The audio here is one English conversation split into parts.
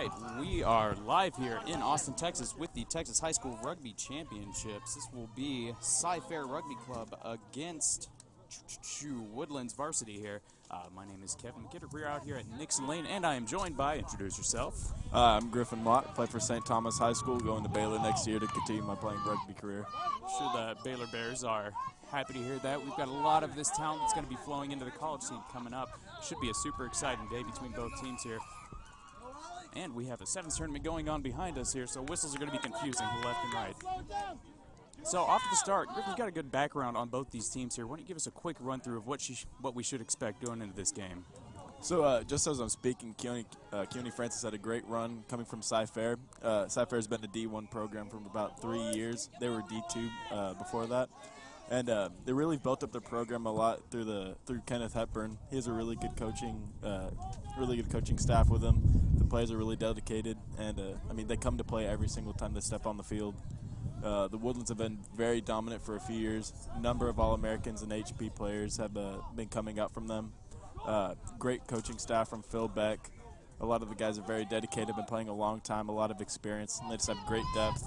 right, we are live here in Austin, Texas with the Texas High School Rugby Championships. This will be Cyfair Rugby Club against Woodlands varsity here. My name is Kevin McKittrick. We're out here at Nixon Lane, and I am joined by, introduce yourself. I'm Griffin Mott, play for St. Thomas High School, going to Baylor next year to continue my playing rugby career. Sure, the Baylor Bears are happy to hear that. We've got a lot of this talent that's going to be flowing into the college scene coming up. Should be a super exciting day between both teams here. And we have a sevens tournament going on behind us here, so whistles are going to be confusing left and right. So off to the start, Griffin, you got a good background on both these teams here. Why don't you give us a quick run through of what we should expect going into this game? So just as I'm speaking, Keone Francis had a great run coming from Cyfair. Cyfair has been a D1 program for about 3 years. They were D2 before that. And they really built up their program a lot through Kenneth Hepburn. He has a really good coaching staff with him. The players are really dedicated, and I mean, they come to play every single time they step on the field. The Woodlands have been very dominant for a few years. A number of All-Americans and HP players have been coming up from them. Great coaching staff from Phil Beck. A lot of the guys are very dedicated, been playing a long time, a lot of experience, and they just have great depth.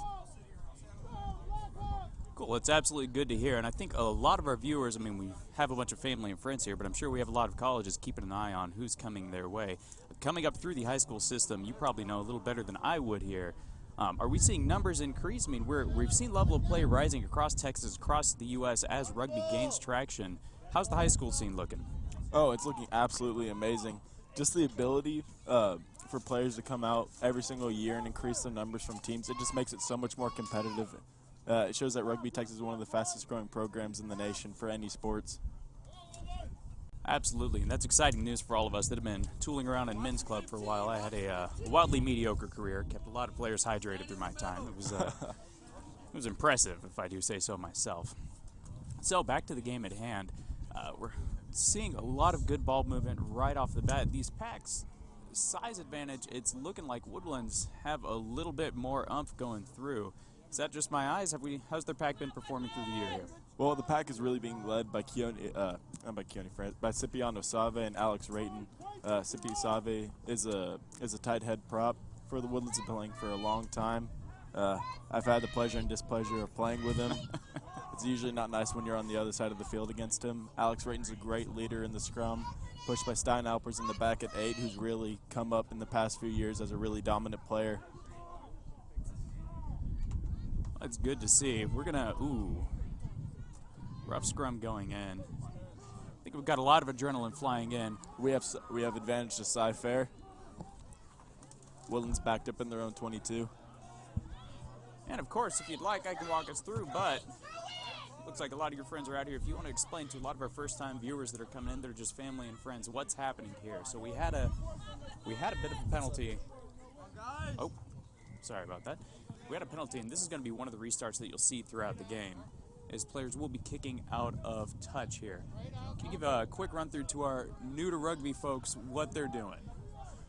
Cool, it's absolutely good to hear, and I think a lot of our viewers, I mean, we have a bunch of family and friends here, but I'm sure we have a lot of colleges keeping an eye on who's coming their way. Coming up through the high school system, you probably know a little better than I would here. Are we seeing numbers increase? I mean, we've seen level of play rising across Texas, across the U.S. as rugby gains traction. How's the high school scene looking? Oh, it's looking absolutely amazing. Just the ability for players to come out every single year and increase their numbers from teams, it just makes it so much more competitive. It shows that Rugby Texas is one of the fastest growing programs in the nation for any sports. Absolutely, and that's exciting news for all of us that have been tooling around in men's club for a while. I had a wildly mediocre career, kept a lot of players hydrated through my time. It was impressive, if I do say so myself. So back to the game at hand. We're seeing a lot of good ball movement right off the bat. These packs, size advantage, it's looking like Woodlands have a little bit more oomph going through. Is that just my eyes? How's their pack been performing through the year here? Well, the pack is really being led by by Cipriano Save and Alex Rayton. Cipi Save is a tight head prop for the Woodlands, been playing for a long time. I've had the pleasure and displeasure of playing with him. It's usually not nice when you're on the other side of the field against him. Alex Rayton's a great leader in the scrum, pushed by Stein Alpers in the back at 8, who's really come up in the past few years as a really dominant player. That's good to see. We're gonna, rough scrum going in. I think we've got a lot of adrenaline flying in. We have advantage to Cyfair. Woodlands backed up in their own 22. And of course, if you'd like, I can walk us through, but looks like a lot of your friends are out here. If you want to explain to a lot of our first-time viewers that are coming in, they're just family and friends, what's happening here. So we had a bit of a penalty. Oh, sorry about that. We had a penalty, and this is going to be one of the restarts that you'll see throughout the game, is players will be kicking out of touch here. Can you give a quick run-through to our new-to-rugby folks what they're doing?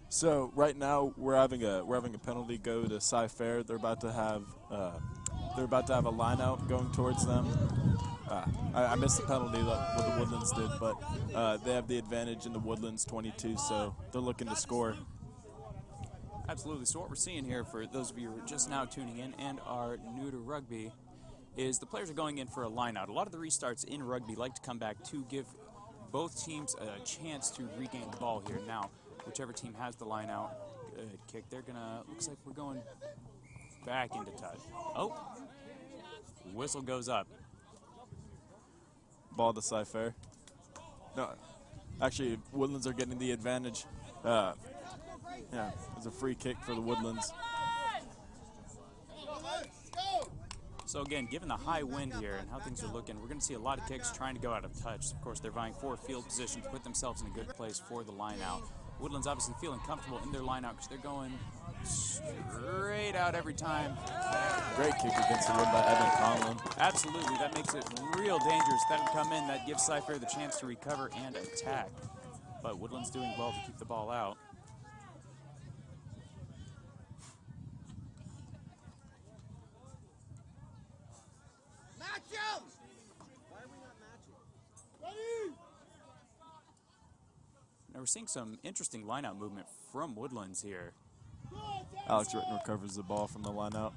So right now we're having a penalty go to Cyfair. They're about to have a line out going towards them. I missed the penalty like what the Woodlands did, but they have the advantage in the Woodlands 22, so they're looking to score. Absolutely. So what we're seeing here, for those of you who are just now tuning in and are new to rugby, is the players are going in for a line-out. A lot of the restarts in rugby like to come back to give both teams a chance to regain the ball here. Now, whichever team has the line-out, good kick. They're gonna, looks like we're going back into touch. Oh, whistle goes up. Ball to Cyfair. No, actually, Woodlands are getting the advantage. Yeah, it's a free kick for the Woodlands. So again, given the high wind here and how things are looking, we're going to see a lot of kicks trying to go out of touch. Of course, they're vying for field position to put themselves in a good place for the line out. Woodlands obviously feeling comfortable in their line out because they're going straight out every time. Great kick against the win by Evan Conlon. Absolutely, that makes it real dangerous. That would come in, that gives Cyfair the chance to recover and attack. But Woodlands doing well to keep the ball out. Now we're seeing some interesting lineout movement from Woodlands here. Alex Ritten recovers the ball from the line out.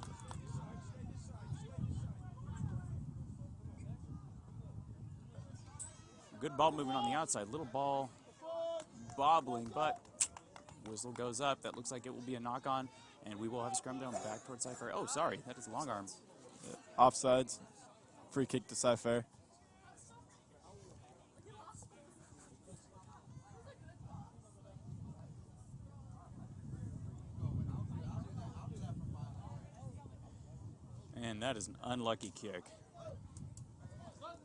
Good ball movement on the outside. Little ball bobbling, but whistle goes up. That looks like it will be a knock-on, and we will have a scrum down back towards Cyfair. Oh, sorry, that is a long arm. Offsides. Free kick to Cyfair. And that is an unlucky kick.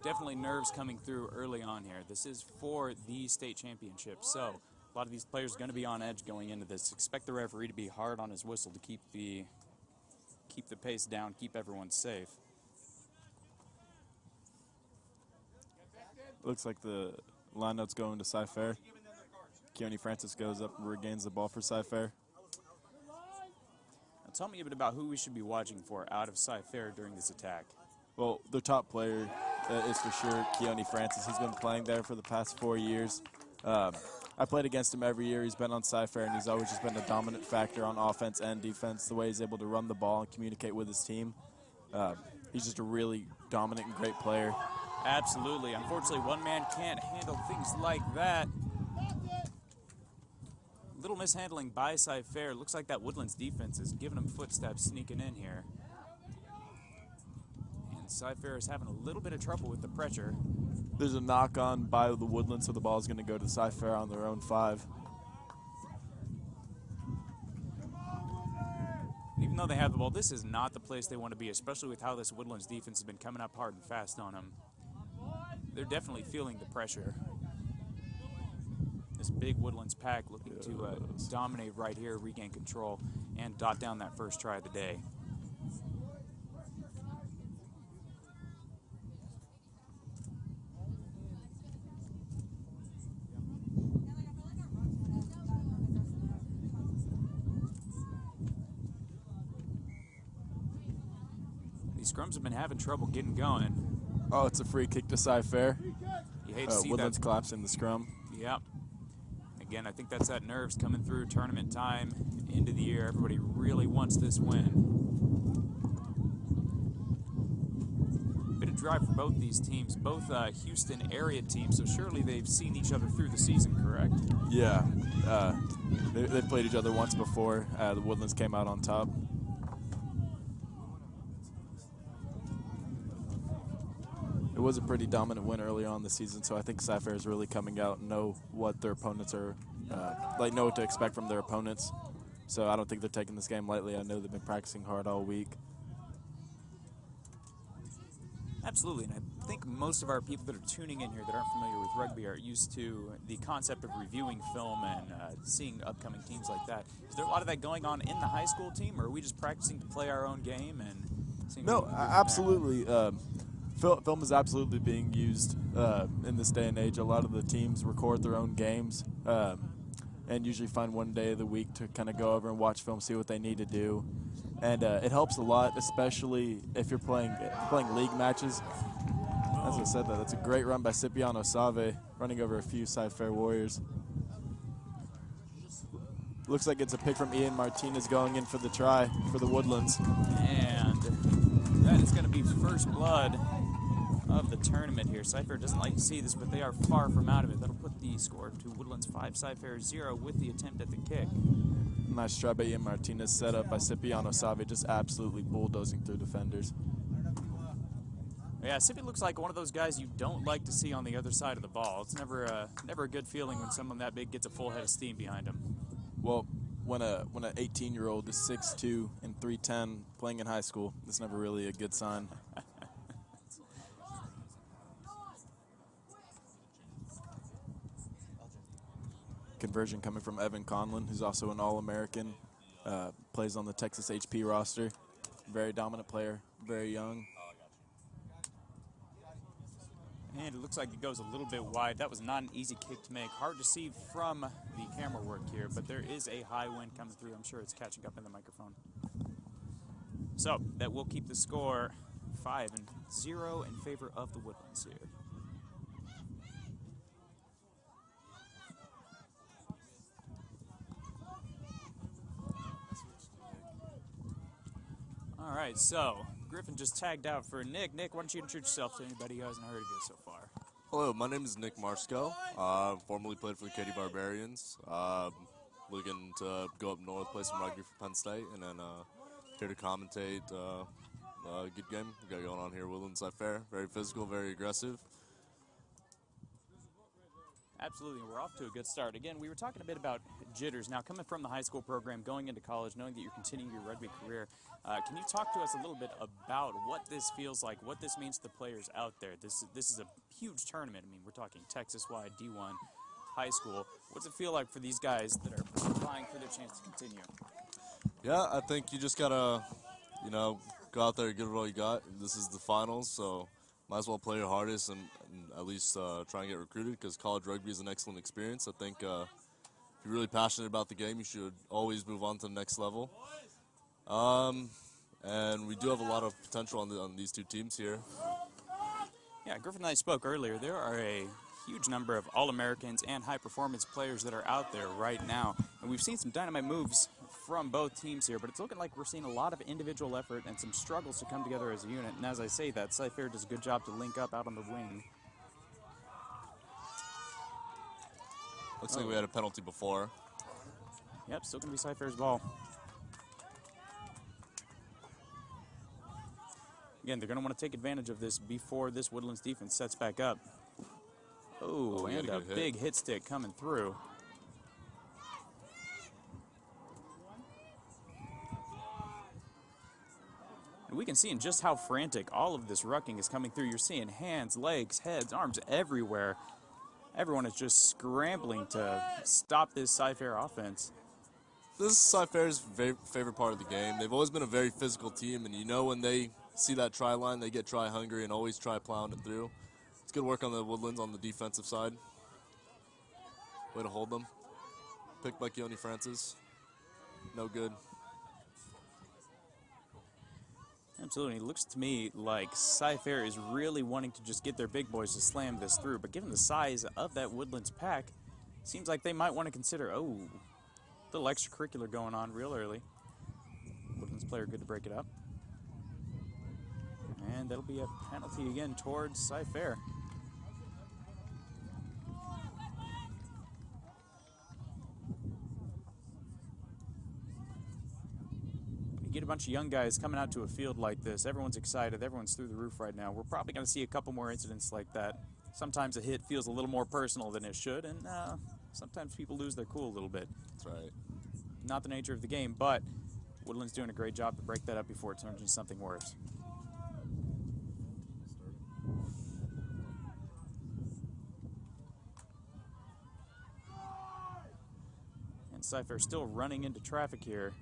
Definitely nerves coming through early on here. This is for the state championship, so a lot of these players are going to be on edge going into this. Expect the referee to be hard on his whistle to keep the pace down, keep everyone safe. Looks like the lineout's going to Cyfair. Keone Francis goes up and regains the ball for Cyfair. Now tell me a bit about who we should be watching for out of Cyfair during this attack. Well, their top player is for sure Keone Francis. He's been playing there for the past 4 years. I played against him every year. He's been on Cyfair, and he's always just been a dominant factor on offense and defense, the way he's able to run the ball and communicate with his team. He's just a really dominant and great player. Absolutely. Unfortunately, one man can't handle things like that. Little mishandling by Cyfair. Looks like that Woodlands defense is giving him footsteps sneaking in here. And Cyfair is having a little bit of trouble with the pressure. There's a knock-on by the Woodlands, so the ball is going to go to Cyfair on their own 5. Even though they have the ball, this is not the place they want to be, especially with how this Woodlands defense has been coming up hard and fast on them. They're definitely feeling the pressure. This big Woodlands pack looking to dominate right here, regain control, and dot down that first try of the day. These scrums have been having trouble getting going. Oh, it's a free kick to Cyfair. You hate to see Woodlands that. collapsing the scrum. Yep. Again, I think that's that nerves coming through tournament time, into the year. Everybody really wants this win. Bit of drive for both these teams, both Houston area teams, so surely they've seen each other through the season, correct? Yeah. They've played each other once before. The Woodlands came out on top. It was a pretty dominant win early on the season, so I think Cyfair is really coming out and know what their opponents are, know what to expect from their opponents. So I don't think they're taking this game lightly. I know they've been practicing hard all week. Absolutely, and I think most of our people that are tuning in here that aren't familiar with rugby are used to the concept of reviewing film and seeing upcoming teams like that. Is there a lot of that going on in the high school team, or are we just practicing to play our own game and seeing? No, absolutely. Film is absolutely being used in this day and age. A lot of the teams record their own games and usually find one day of the week to kind of go over and watch film, see what they need to do. And it helps a lot, especially if you're playing league matches. As I said, that's a great run by Cipriano Save, running over a few Cyfair Warriors. Looks like it's a pick from Ian Martinez going in for the try for the Woodlands. And that is going to be first blood of the tournament here. Cyfair doesn't like to see this, but they are far from out of it. That'll put the score to Woodlands 5, Cyfair 0 with the attempt at the kick. Nice try by Ian Martinez, set up by Cipriano Save, just absolutely bulldozing through defenders. Yeah, Sippy looks like one of those guys you don't like to see on the other side of the ball. It's never a good feeling when someone that big gets a full head of steam behind him. Well, when an 18-year-old is 6'2" and 310 playing in high school, it's never really a good sign. Conversion coming from Evan Conlon, who's also an All-American, plays on the Texas HP roster. Very dominant player, very young. And it looks like it goes a little bit wide. That was not an easy kick to make. Hard to see from the camera work here, but there is a high wind coming through. I'm sure it's catching up in the microphone. So that will keep the score 5-0 in favor of the Woodlands here. All right, so Griffin just tagged out for Nick. Nick, why don't you introduce yourself to anybody who hasn't heard of you so far? Hello, my name is Nick Marsko. Formerly played for the Katy Barbarians. Looking to go up north, play some rugby for Penn State, and then here to commentate a good game we got going on here. Woodlands Cyfair, very physical, very aggressive. Absolutely, we're off to a good start. Again, we were talking a bit about jitters. Now, coming from the high school program, going into college, knowing that you're continuing your rugby career, can you talk to us a little bit about what this feels like, what this means to the players out there? This is a huge tournament. I mean, we're talking Texas-wide, D1, high school. What's it feel like for these guys that are vying for their chance to continue? Yeah, I think you just gotta, go out there and give it all you got. This is the finals, so might as well play your hardest and at least try and get recruited, because college rugby is an excellent experience. I think if you're really passionate about the game, you should always move on to the next level. And we do have a lot of potential on these two teams here. Yeah, Griffin and I spoke earlier. There are a huge number of All-Americans and high-performance players that are out there right now. And we've seen some dynamite moves from both teams here, but it's looking like we're seeing a lot of individual effort and some struggles to come together as a unit. And as I say that, Cyfair does a good job to link up out on the wing. Looks like we had a penalty before. Yep, still going to be Cyfair's ball. Again, they're going to want to take advantage of this before this Woodlands defense sets back up. Oh, and a big hit stick coming through. And we can see in just how frantic all of this rucking is coming through. You're seeing hands, legs, heads, arms everywhere. Everyone is just scrambling to stop this Cyfair offense. This is Cyfair's favorite part of the game. They've always been a very physical team, and when they see that try line, they get try hungry and always try plowing it through. It's good work on the Woodlands on the defensive side. Way to hold them. Picked by Keone Francis. No good. Absolutely. It looks to me like Cyfair is really wanting to just get their big boys to slam this through. But given the size of that Woodlands pack, seems like they might want to consider, a little extracurricular going on real early. Woodlands player good to break it up. And that'll be a penalty again towards Cyfair. You get a bunch of young guys coming out to a field like this. Everyone's excited. Everyone's through the roof right now. We're probably going to see a couple more incidents like that. Sometimes a hit feels a little more personal than it should, and sometimes people lose their cool a little bit. That's right. Not the nature of the game, but Woodland's doing a great job to break that up before it turns into something worse. And Cyfair still running into traffic here.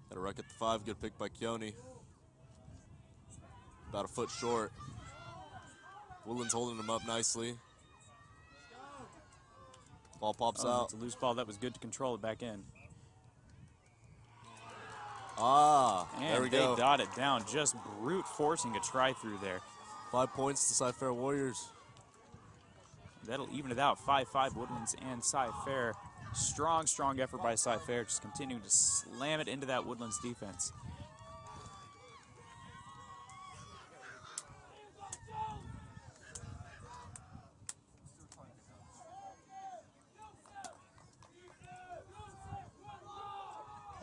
Got a ruck at the 5. Good pick by Keone. About a foot short. Woodlands holding him up nicely. Ball pops out. It's a loose ball. That was good to control it back in. And there we go. They dot it down, just brute forcing a try through there. 5 points to Cyfair Warriors. That'll even it out. 5-5 Woodlands and Cyfair. Strong, strong effort by Cyfair, just continuing to slam it into that Woodlands defense.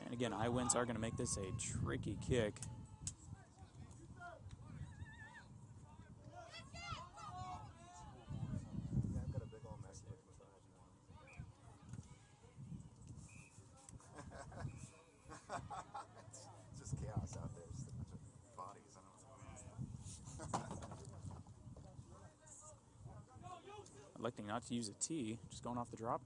And again, I-Winds are going to make this a tricky kick. Electing not to use a T, just going off the drop.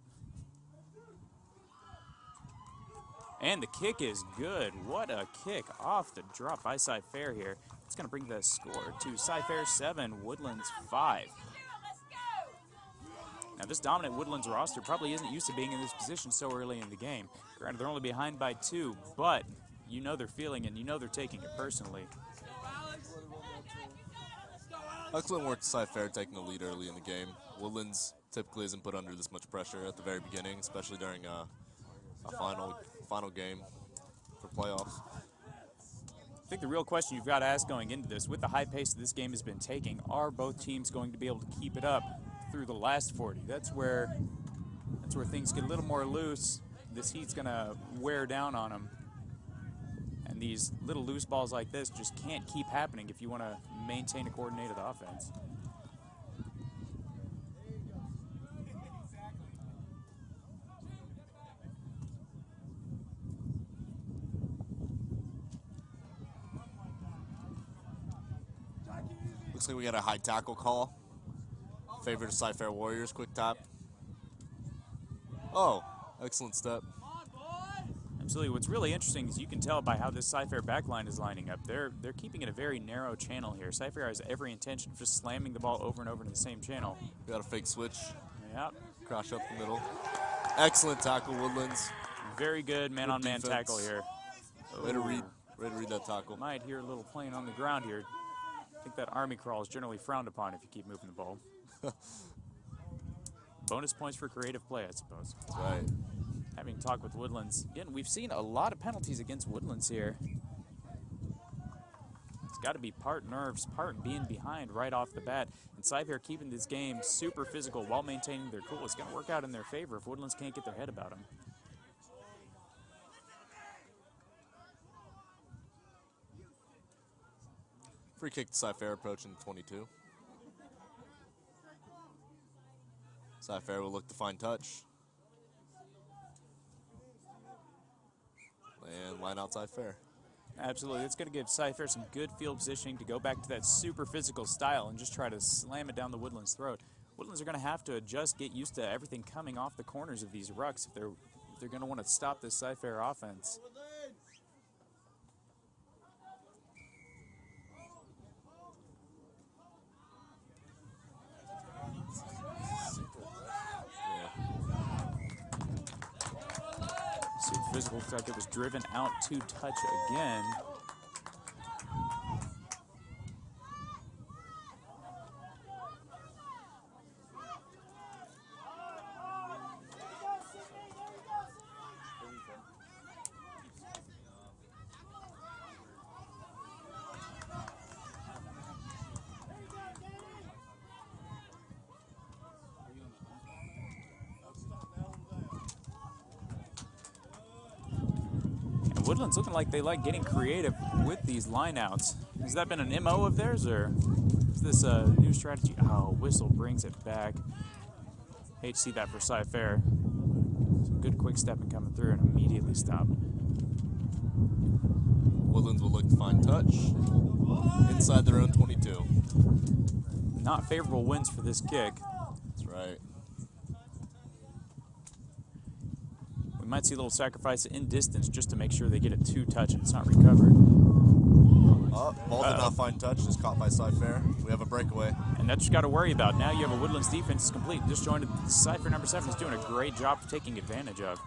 And the kick is good. What a kick off the drop by Cyfair here. It's going to bring the score to Cyfair 7, Woodlands 5. Now this dominant Woodlands roster probably isn't used to being in this position so early in the game. Granted, they're only behind by 2, but you know they're feeling it and you know they're taking it personally. Excellent work to Cyfair taking the lead early in the game. Woodlands typically isn't put under this much pressure at the very beginning, especially during a final game for playoffs. I think the real question you've got to ask going into this, with the high pace that this game has been taking, are both teams going to be able to keep it up through the last 40? That's where things get a little more loose. This heat's going to wear down on them. And these little loose balls like this just can't keep happening if you want to maintain a coordinated offense. Looks like we got a high tackle call. Favor to Cyfair Warriors, quick tap. Oh, excellent step. Absolutely. What's really interesting is you can tell by how this Cyfair backline is lining up. They're keeping it a very narrow channel here. Cyfair has every intention of just slamming the ball over and over into the same channel. We got a fake switch. Yep. Crash up the middle. Excellent tackle, Woodlands. Very good man-on-man tackle here. Way to read that tackle. Might hear a little playing on the ground here. I think that army crawl is generally frowned upon if you keep moving the ball. Bonus points for creative play, I suppose. That's right. Having talked with Woodlands. Again, we've seen a lot of penalties against Woodlands here. It's got to be part nerves, part being behind right off the bat. And Cyfair keeping this game super physical while maintaining their cool. It's going to work out in their favor if Woodlands can't get their head about them. Free kick to Cyfair approaching 22. Cyfair will look to find touch. And line out Cyfair. Absolutely. It's going to give Cyfair some good field positioning to go back to that super physical style and just try to slam it down the Woodlands' throat. Woodlands are going to have to adjust, get used to everything coming off the corners of these rucks if they're going to want to stop this Cyfair offense. Physical looks like it was driven out to touch again. Woodlands looking like they like getting creative with these lineouts. Has that been an MO of theirs, or is this a new strategy? Oh, whistle brings it back. Hate to see that for Cyfair. Some good quick stepping coming through and immediately stopped. Woodlands will look to find touch inside their own 22. Not favorable wins for this kick. That's right. We might see a little sacrifice in distance just to make sure they get it to touch and it's not recovered. Oh, ball did not find touch. Just caught by Cyfair. We have a breakaway. And that's what you got to worry about. Now you have a Woodlands defense is complete. Disjointed. Cyfair number 7 is doing a great job of taking advantage of.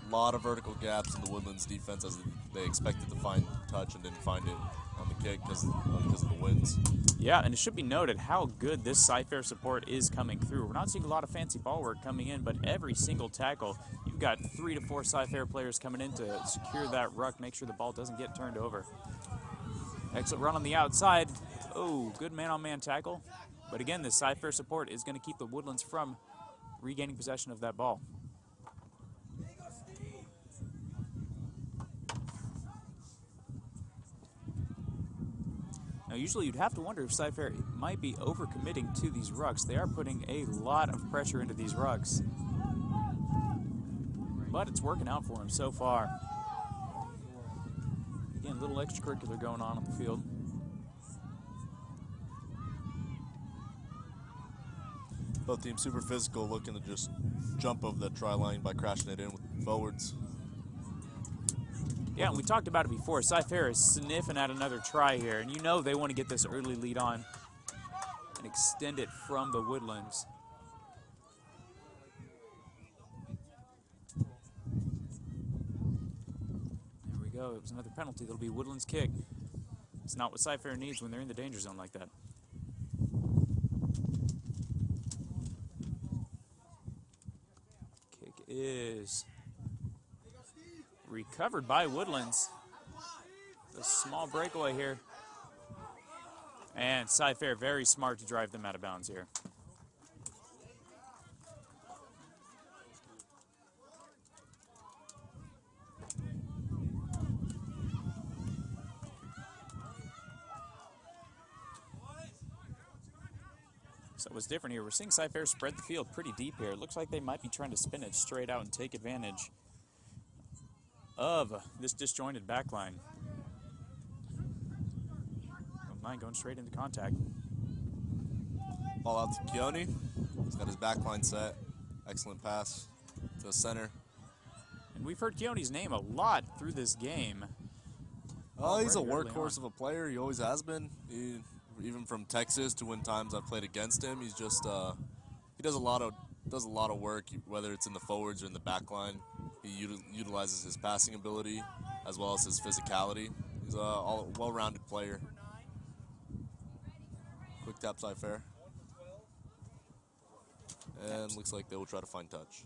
A lot of vertical gaps in the Woodlands defense as they expected to find touch and didn't find it on the kick because of the winds. Yeah, and it should be noted how good this Cyfair support is coming through. We're not seeing a lot of fancy ball work coming in, but every single tackle, you've got 3 to 4 Cyfair players coming in to secure that ruck, make sure the ball doesn't get turned over. Excellent run on the outside. Oh, good man-on-man tackle. But again, this Cyfair support is going to keep the Woodlands from regaining possession of that ball. Now, usually you'd have to wonder if Cyfair might be overcommitting to these rucks. They are putting a lot of pressure into these rucks. But it's working out for them so far. Again, a little extracurricular going on the field. Both teams super physical, looking to just jump over the try line by crashing it in with forwards. Yeah, and we talked about it before. Cyfair is sniffing at another try here, and you know they want to get this early lead on and extend it from the Woodlands. There we go. It was another penalty. That'll be Woodlands' kick. It's not what Cyfair needs when they're in the danger zone like that. Kick is recovered by Woodlands. A small breakaway here. And Cyfair very smart to drive them out of bounds here. So what's different here, we're seeing Cyfair spread the field pretty deep here. It looks like they might be trying to spin it straight out and take advantage of this disjointed back line. Line going straight into contact. Ball out to Keone. He's got his back line set. Excellent pass to the center. And we've heard Keone's name a lot through this game. Oh, he's a workhorse of a player. He always has been. Even from Texas to when times I've played against him, he's just he does a lot of work, whether it's in the forwards or in the back line. He utilizes his passing ability as well as his physicality. He's a well-rounded player. Quick tap Cyfair. And looks like they will try to find touch.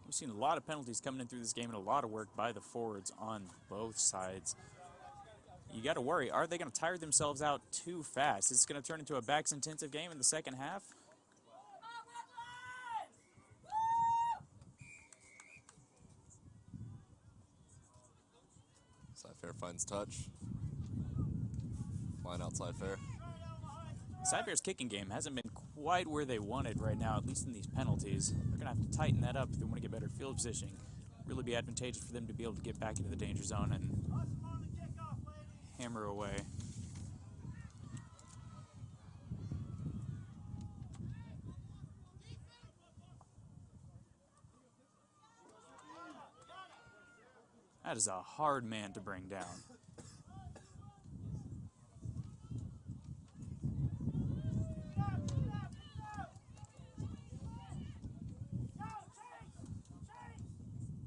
We've seen a lot of penalties coming in through this game and a lot of work by the forwards on both sides. You got to worry, are they going to tire themselves out too fast? Is this going to turn into a backs-intensive game in the second half? Cyfair finds touch. Line out Cyfair. Cyfair's kicking game hasn't been quite where they wanted right now, at least in these penalties. They're going to have to tighten that up if they want to get better field positioning. Really be advantageous for them to be able to get back into the danger zone and hammer away. That is a hard man to bring down.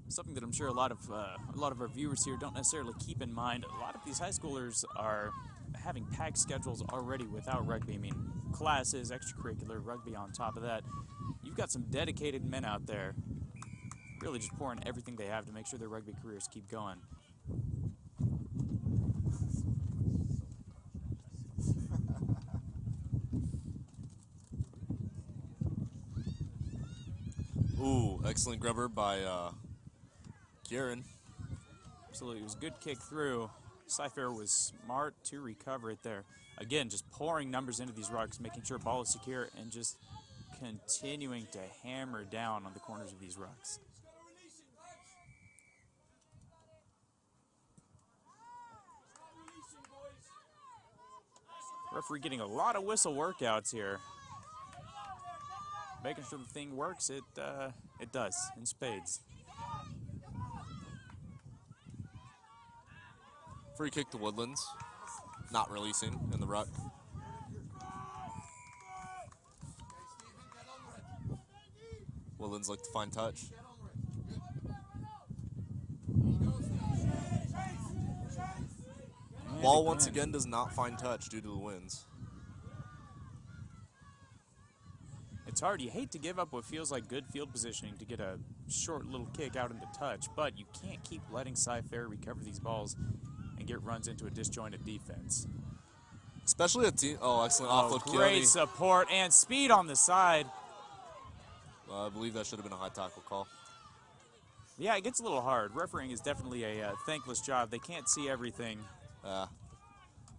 Something that I'm sure a lot of our viewers here don't necessarily keep in mind. A lot of these high schoolers are having packed schedules already without rugby. I mean, classes, extracurricular, rugby on top of that. You've got some dedicated men out there really just pouring everything they have to make sure their rugby careers keep going. Ooh, excellent grubber by Kieran. Absolutely, it was a good kick through. Cyfair was smart to recover it there. Again, just pouring numbers into these rucks, making sure ball is secure, and just continuing to hammer down on the corners of these rucks. Referee getting a lot of whistle workouts here. Making sure the thing works, it does, in spades. Free kick to Woodlands. Not releasing in the ruck. Woodlands look to find touch. Ball once again does not find touch due to the winds. It's hard. You hate to give up what feels like good field positioning to get a short little kick out into touch, but you can't keep letting Cyfair recover these balls and get runs into a disjointed defense. Especially a team. Oh, excellent offload. Great Keone. support and speed on the side. I believe that should have been a high tackle call. Yeah, it gets a little hard. Refereeing is definitely a thankless job. They can't see everything.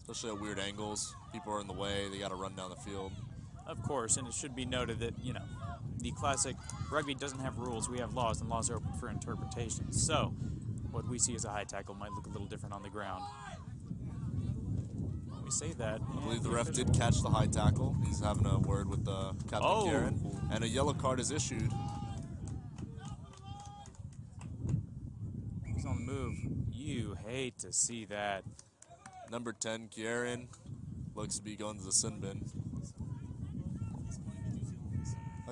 Especially at weird angles. People are in the way. They got to run down the field. Of course, and it should be noted that, you know, the classic rugby doesn't have rules. We have laws, and laws are open for interpretation. So what we see as a high tackle might look a little different on the ground. When we say that, I believe the ref did catch the high tackle. He's having a word with Captain Kieran. And a yellow card is issued. He's on the move. You hate to see that. Number 10, Kieran, looks to be going to the sin bin.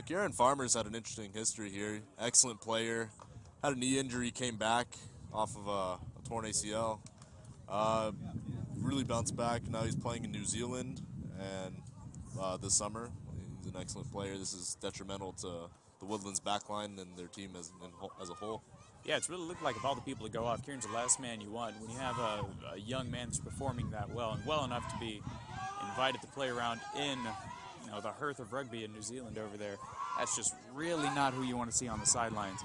Kieran Farmer's had an interesting history here. Excellent player. Had a knee injury, came back off of a torn ACL. Really bounced back. Now he's playing in New Zealand, and this summer he's an excellent player. This is detrimental to the Woodlands backline and their team as a whole. Yeah, it's really looked like of all the people to go off, Kieran's the last man you want. When you have a young man that's performing that well and well enough to be invited to play around in, you know, the hearth of rugby in New Zealand over there, that's just really not who you want to see on the sidelines.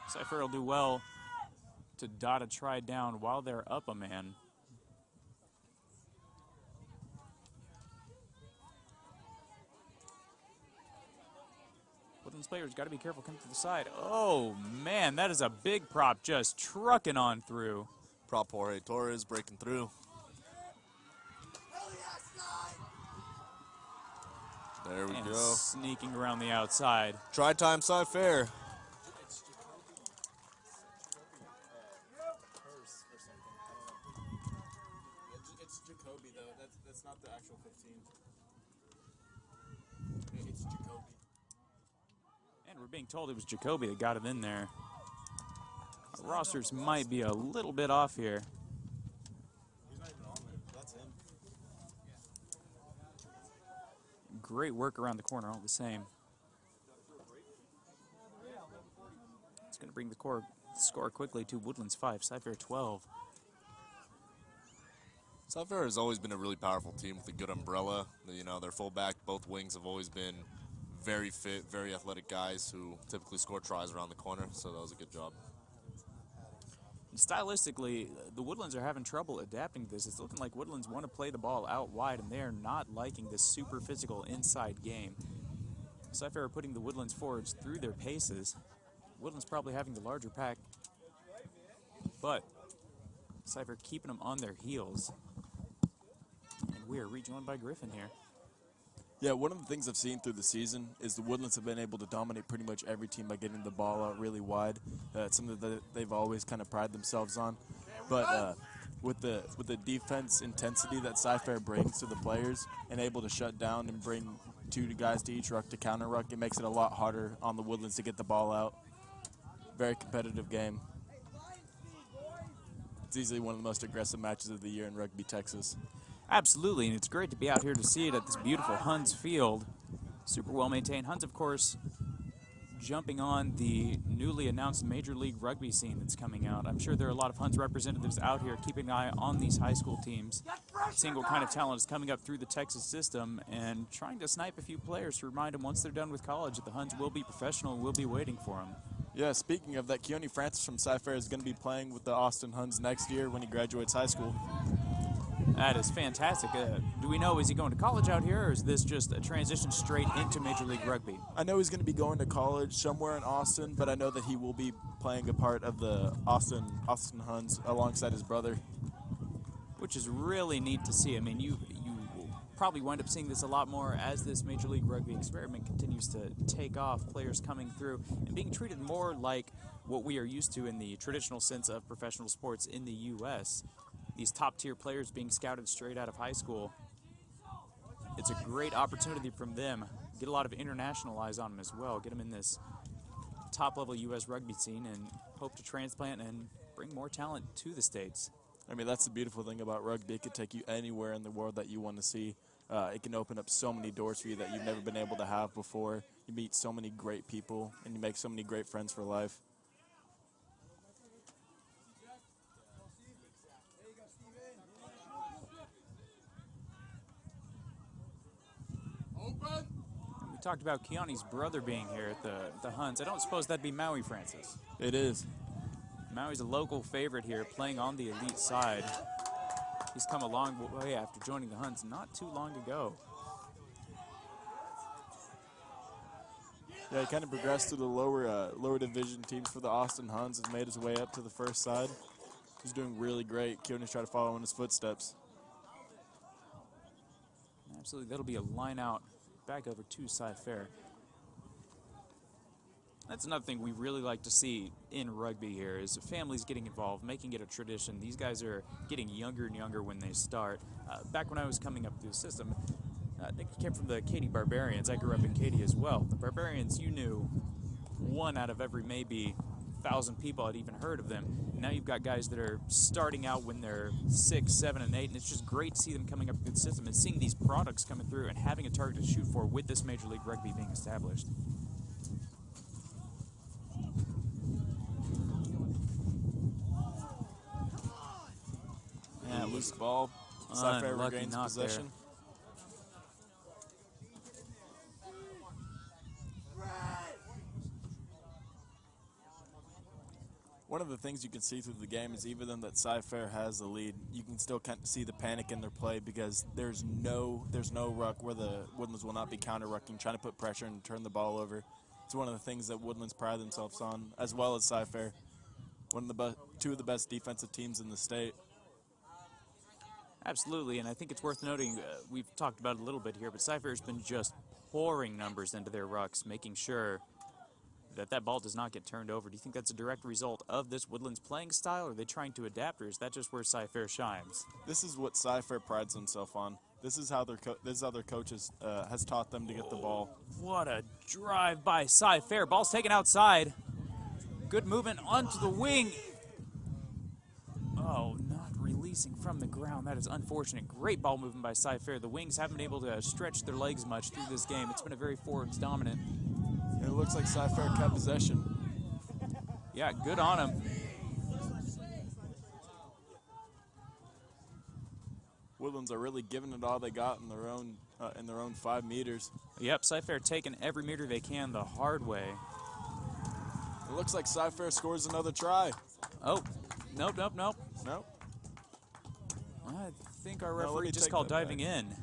Cyfair will do well to dot a try down while they're up a man. Woodlands players got to be careful coming to the side. Oh, man, that is a big prop just trucking on through. Prop Jorge Torres breaking through. There we And go. sneaking around the outside. Try time Cyfair. It's Jacoby, though. That's not the actual 15. It's Jacoby. And we're being told it was Jacoby that got it in there. The rosters might be a little bit off here. He's not even on there. That's him. Great work around the corner, all the same. It's going to bring the score quickly to Woodlands 5, Cyfair 12. Cyfair has always been a really powerful team with a good umbrella. You know, their fullback, both wings have always been very fit, very athletic guys who typically score tries around the corner, so that was a good job. Stylistically, the Woodlands are having trouble adapting to this. It's looking like Woodlands want to play the ball out wide, and they are not liking this super physical inside game. Cyfair are putting the Woodlands forwards through their paces. Woodlands probably having the larger pack, but Cyfair keeping them on their heels. And we are rejoined by Griffin here. Yeah, one of the things I've seen through the season is the Woodlands have been able to dominate pretty much every team by getting the ball out really wide. It's something that they've always kind of prided themselves on. But with the defense intensity that Cyfair brings to the players and able to shut down and bring two guys to each ruck to counter ruck, it makes it a lot harder on the Woodlands to get the ball out. Very competitive game. It's easily one of the most aggressive matches of the year in Rugby, Texas. Absolutely, and it's great to be out here to see it at this beautiful Huns field. Super well maintained. Huns, of course, jumping on the newly announced Major League Rugby scene that's coming out. I'm sure there are a lot of Huns representatives out here keeping an eye on these high school teams, seeing what kind of talent is coming up through the Texas system, and trying to snipe a few players to remind them once they're done with college that the Huns will be professional and will be waiting for them. Yeah, speaking of that, Keone Francis from Cyfair is going to be playing with the Austin Huns next year when he graduates high school. That is fantastic. Do we know, is he going to college out here, or is this just a transition straight into Major League Rugby? I know he's going to be going to college somewhere in Austin, but I know that he will be playing a part of the Austin Huns alongside his brother. Which is really neat to see. I mean, you will probably wind up seeing this a lot more as this Major League Rugby experiment continues to take off, players coming through and being treated more like what we are used to in the traditional sense of professional sports in the U.S., these top-tier players being scouted straight out of high school. It's a great opportunity from them. Get a lot of international eyes on them as well. Get them in this top-level U.S. rugby scene and hope to transplant and bring more talent to the States. I mean, that's the beautiful thing about rugby. It could take you anywhere in the world that you want to see. It can open up so many doors for you that you've never been able to have before. You meet so many great people, and you make so many great friends for life. We talked about Keone's brother being here at the Huns. I don't suppose that'd be Maui Francis. It is. Maui's a local favorite here, playing on the elite side. He's come a long way after joining the Huns not too long ago. Yeah, he kind of progressed to the lower division teams for the Austin Huns and made his way up to the first side. He's doing really great. Keone's trying to follow in his footsteps. Absolutely, that'll be a line out back over to Cyfair. That's another thing we really like to see in rugby here is families getting involved, making it a tradition. These guys are getting younger and younger when they start. Back when I was coming up through the system, I think he came from the Katy Barbarians. I grew up in Katy as well. The Barbarians, you knew one out of every maybe 1,000 people had even heard of them. Now you've got guys that are starting out when they're 6, 7, and 8, and it's just great to see them coming up through the system and seeing these products coming through and having a target to shoot for with this Major League Rugby being established. Yeah, loose ball. Cyfair regains possession. One of the things you can see through the game is even though that Cyfair has the lead, you can still kind of see the panic in their play because there's no ruck where the Woodlands will not be counter-rucking, trying to put pressure and turn the ball over. It's one of the things that Woodlands pride themselves on, as well as Cyfair. Two of the best defensive teams in the state. Absolutely, and I think it's worth noting, we've talked about it a little bit here, but Cyfair has been just pouring numbers into their rucks, making sure that ball does not get turned over. Do you think that's a direct result of this Woodlands playing style, or are they trying to adapt, or is that just where Cyfair shines? This is what Cyfair prides themselves on. This is how their coaches has taught them to get the ball. What a drive by Cyfair. Ball's taken outside. Good movement onto the wing. Oh, not releasing from the ground. That is unfortunate. Great ball movement by Cyfair. The Wings haven't been able to stretch their legs much through this game. It's been a very forwards dominant. It looks like Cyfair kept possession. Yeah, good on him. Woodlands are really giving it all they got in their own 5 meters. Yep, Cyfair taking every meter they can the hard way. It looks like Cyfair scores another try. Oh, nope. Nope. I think our referee just called diving in.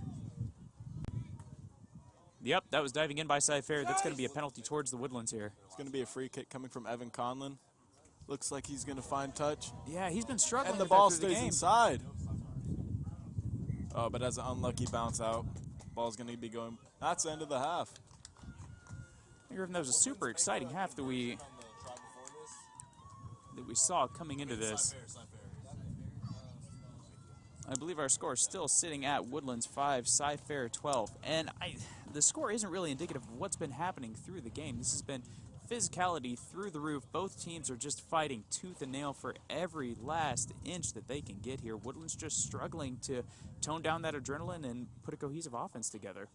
Yep, that was diving in by Cyfair. That's going to be a penalty towards the Woodlands here. It's going to be a free kick coming from Evan Conlon. Looks like he's going to find touch. Yeah, he's been struggling. And the ball stays inside. Oh, but as an unlucky bounce out, ball's going to be going. That's the end of the half. That was a super exciting half that we saw coming into this. I believe our score is still sitting at Woodlands 5, Cyfair 12. And the score isn't really indicative of what's been happening through the game. This has been physicality through the roof. Both teams are just fighting tooth and nail for every last inch that they can get here. Woodlands just struggling to tone down that adrenaline and put a cohesive offense together.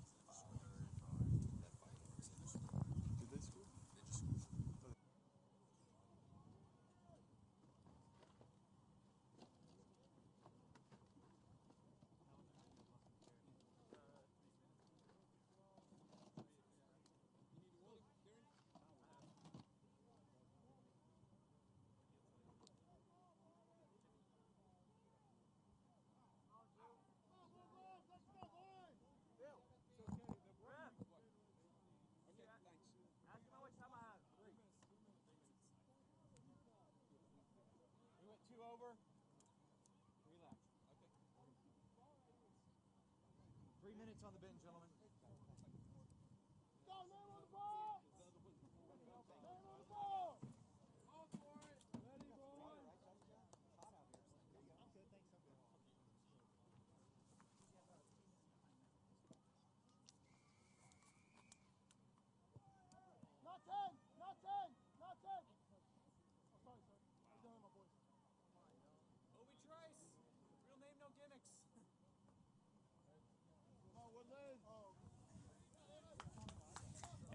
On the bench, gentlemen.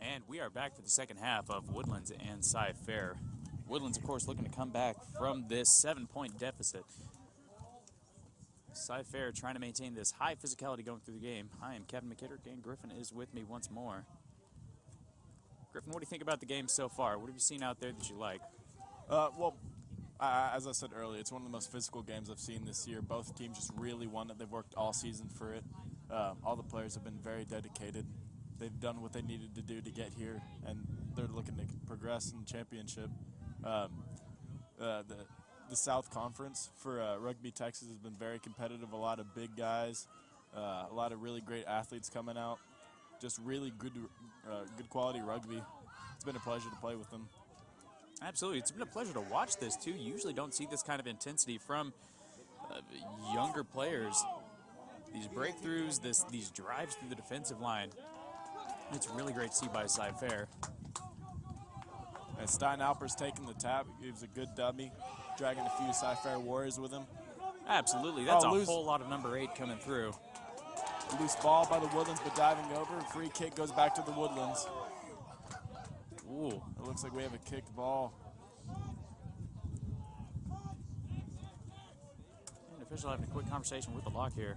And we are back for the second half of Woodlands and Cyfair. Woodlands, of course, looking to come back from this 7-point deficit. Cyfair trying to maintain this high physicality going through the game. I am Kevin McKittrick, and Griffin is with me once more. Griffin, what do you think about the game so far? What have you seen out there that you like? As I said earlier, it's one of the most physical games I've seen this year. Both teams just really want it. They've worked all season for it. All the players have been very dedicated. They've done what they needed to do to get here, and they're looking to progress in the championship. The South Conference for Rugby Texas has been very competitive. A lot of big guys, a lot of really great athletes coming out. Just really good quality rugby. It's been a pleasure to play with them. Absolutely. It's been a pleasure to watch this, too. You usually don't see this kind of intensity from younger players. these breakthroughs, these drives through the defensive line. It's really great to see by Cyfair. And Steinalper's taking the tap. He gives a good dummy, dragging a few Cyfair Warriors with him. Absolutely. That's a whole lot of number 8 coming through. Loose ball by the Woodlands, but diving over. Free kick goes back to the Woodlands. Ooh. It looks like we have a kicked ball. And official having a quick conversation with the lock here.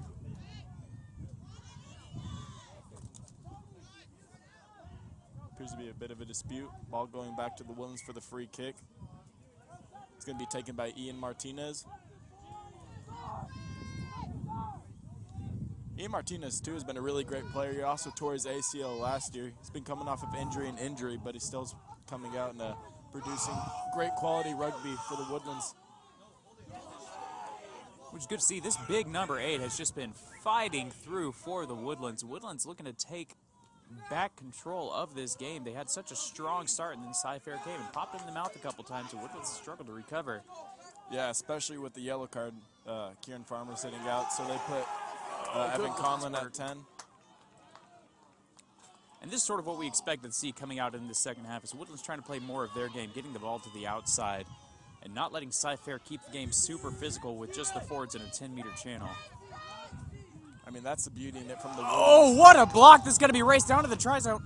Appears to be a bit of a dispute. Ball going back to the Woodlands for the free kick. It's going to be taken by Ian Martinez. Ian Martinez, too, has been a really great player. He also tore his ACL last year. He's been coming off of injury and injury, but he's still coming out and producing great quality rugby for the Woodlands. Which is good to see. This big number 8 has just been fighting through for the Woodlands. Woodlands looking to take back control of this game. They had such a strong start, and then Cyfair came and popped in the mouth a couple times, and Woodlands struggled to recover. Yeah, especially with the yellow card, Kieran Farmer sitting out, so they put Evan Conlon at 10. And this is sort of what we expected to see coming out in the second half, is Woodlands trying to play more of their game, getting the ball to the outside, and not letting Cyfair keep the game super physical with just the forwards in a 10-meter channel. I mean, that's the beauty in it from the Woodlands. Oh, what a block that's going to be raced down to the try zone.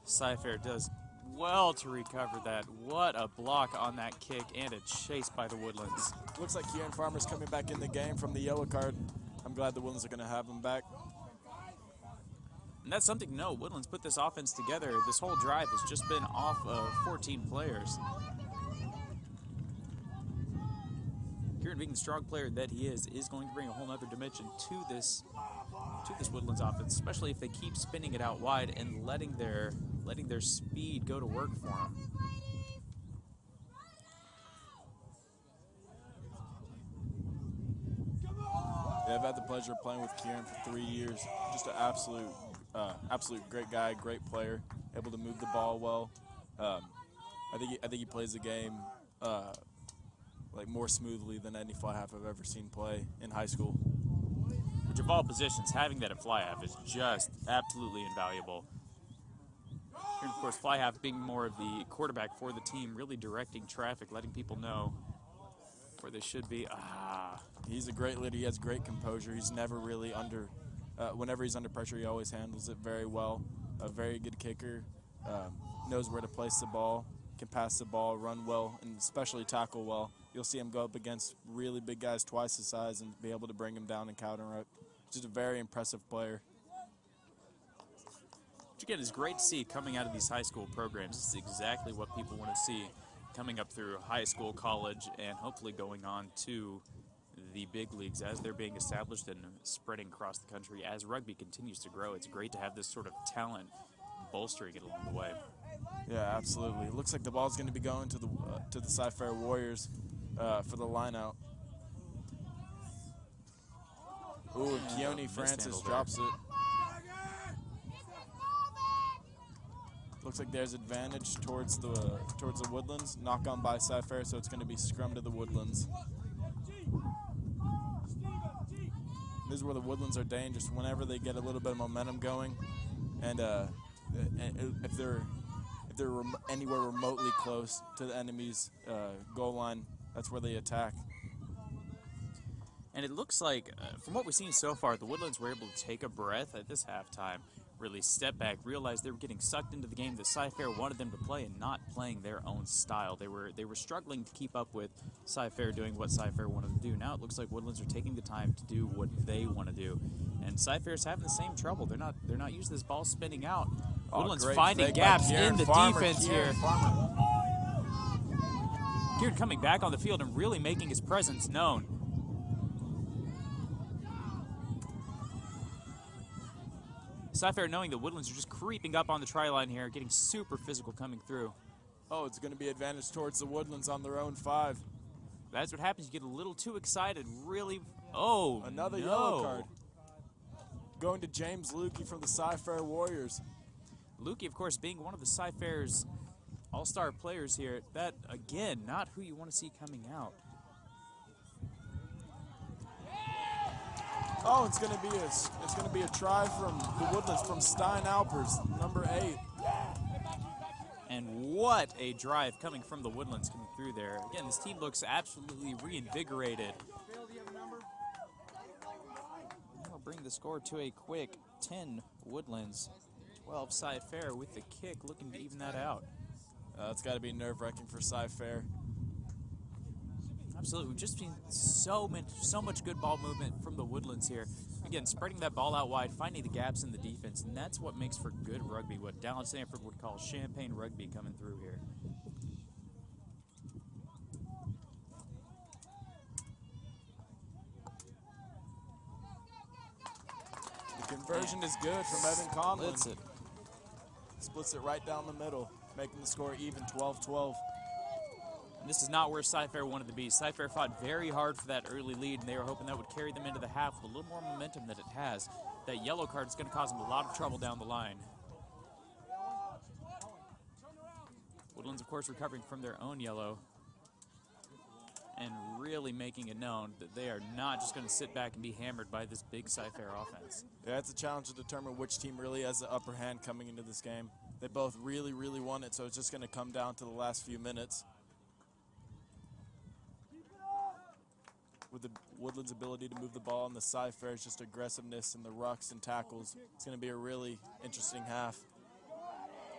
Cyfair does well to recover that. What a block on that kick, and a chase by the Woodlands. Looks like Kieran Farmer's coming back in the game from the yellow card. I'm glad the Woodlands are going to have him back. And that's something to know. Woodlands put this offense together. This whole drive has just been off of 14 players. Kieran, being the strong player that he is going to bring a whole other dimension to this Woodlands offense, especially if they keep spinning it out wide and letting their speed go to work for them. Yeah, I've had the pleasure of playing with Kieran for 3 years. Just an absolute great guy, great player, able to move the ball well. I think he plays the game like more smoothly than any fly half I've ever seen play in high school. Which of all positions, having that at fly half is just absolutely invaluable. And of course, fly half being more of the quarterback for the team, really directing traffic, letting people know where they should be. He's a great leader. He has great composure. He's never really under. Whenever he's under pressure, he always handles it very well. A very good kicker. Knows where to place the ball. Can pass the ball, run well, and especially tackle well. You'll see him go up against really big guys twice his size and be able to bring him down and counter it. Just a very impressive player. Which again is great to see coming out of these high school programs. This is exactly what people want to see coming up through high school, college, and hopefully going on to the big leagues as they're being established and spreading across the country. As rugby continues to grow, it's great to have this sort of talent bolstering it along the way. Yeah, absolutely. It looks like the ball's going to be going to the Cyfair Warriors for the line out. Ooh, Keone Francis drops it. Looks like there's advantage towards the Woodlands. Knock on by Cyfair, so it's going to be scrum to the Woodlands. This is where the Woodlands are dangerous. Whenever they get a little bit of momentum going, and if they're anywhere remotely close to the enemy's goal line, that's where they attack. And it looks like, from what we've seen so far, the Woodlands were able to take a breath at this halftime, really step back, realize they were getting sucked into the game that Cyfair wanted them to play and not playing their own style. They were struggling to keep up with Cyfair doing what Cyfair wanted to do. Now it looks like Woodlands are taking the time to do what they want to do. And Cyfair's having the same trouble. They're not using this ball spinning out. Woodlands finding gaps in the defense here. Kieran coming back on the field and really making his presence known. Cyfair knowing the Woodlands are just creeping up on the try line here, getting super physical coming through. Oh, it's going to be advantage towards the Woodlands on their own 5. That's what happens. You get a little too excited. Really. Oh, another no. yellow card. Going to James Lukey from the Cyfair Warriors. Lukey, of course, being one of the Cyfair's all-star players here. That, again, not who you want to see coming out. Oh, it's gonna be a try from the Woodlands from Stein Alpers, number 8. And what a drive coming from the Woodlands coming through there. Again, this team looks absolutely reinvigorated. That'll bring the score to a quick 10 Woodlands, 12 Cyfair with the kick looking to even that out. It's got to be nerve-wracking for Cyfair. Absolutely. We've just seen so much good ball movement from the Woodlands here. Again, spreading that ball out wide, finding the gaps in the defense, and that's what makes for good rugby, what Dallin Stanford would call champagne rugby coming through here. The conversion is good from Evan Conlon. Splits it. Splits it right down the middle, making the score even 12-12. And this is not where Cyfair wanted to be. Cyfair fought very hard for that early lead, and they were hoping that would carry them into the half with a little more momentum than it has. That yellow card is going to cause them a lot of trouble down the line. Woodlands, of course, recovering from their own yellow and really making it known that they are not just going to sit back and be hammered by this big Cyfair offense. Yeah, it's a challenge to determine which team really has the upper hand coming into this game. They both really, really want it, so it's just going to come down to the last few minutes. With the Woodlands' ability to move the ball and the Cyfair's just aggressiveness and the rucks and tackles, it's going to be a really interesting half.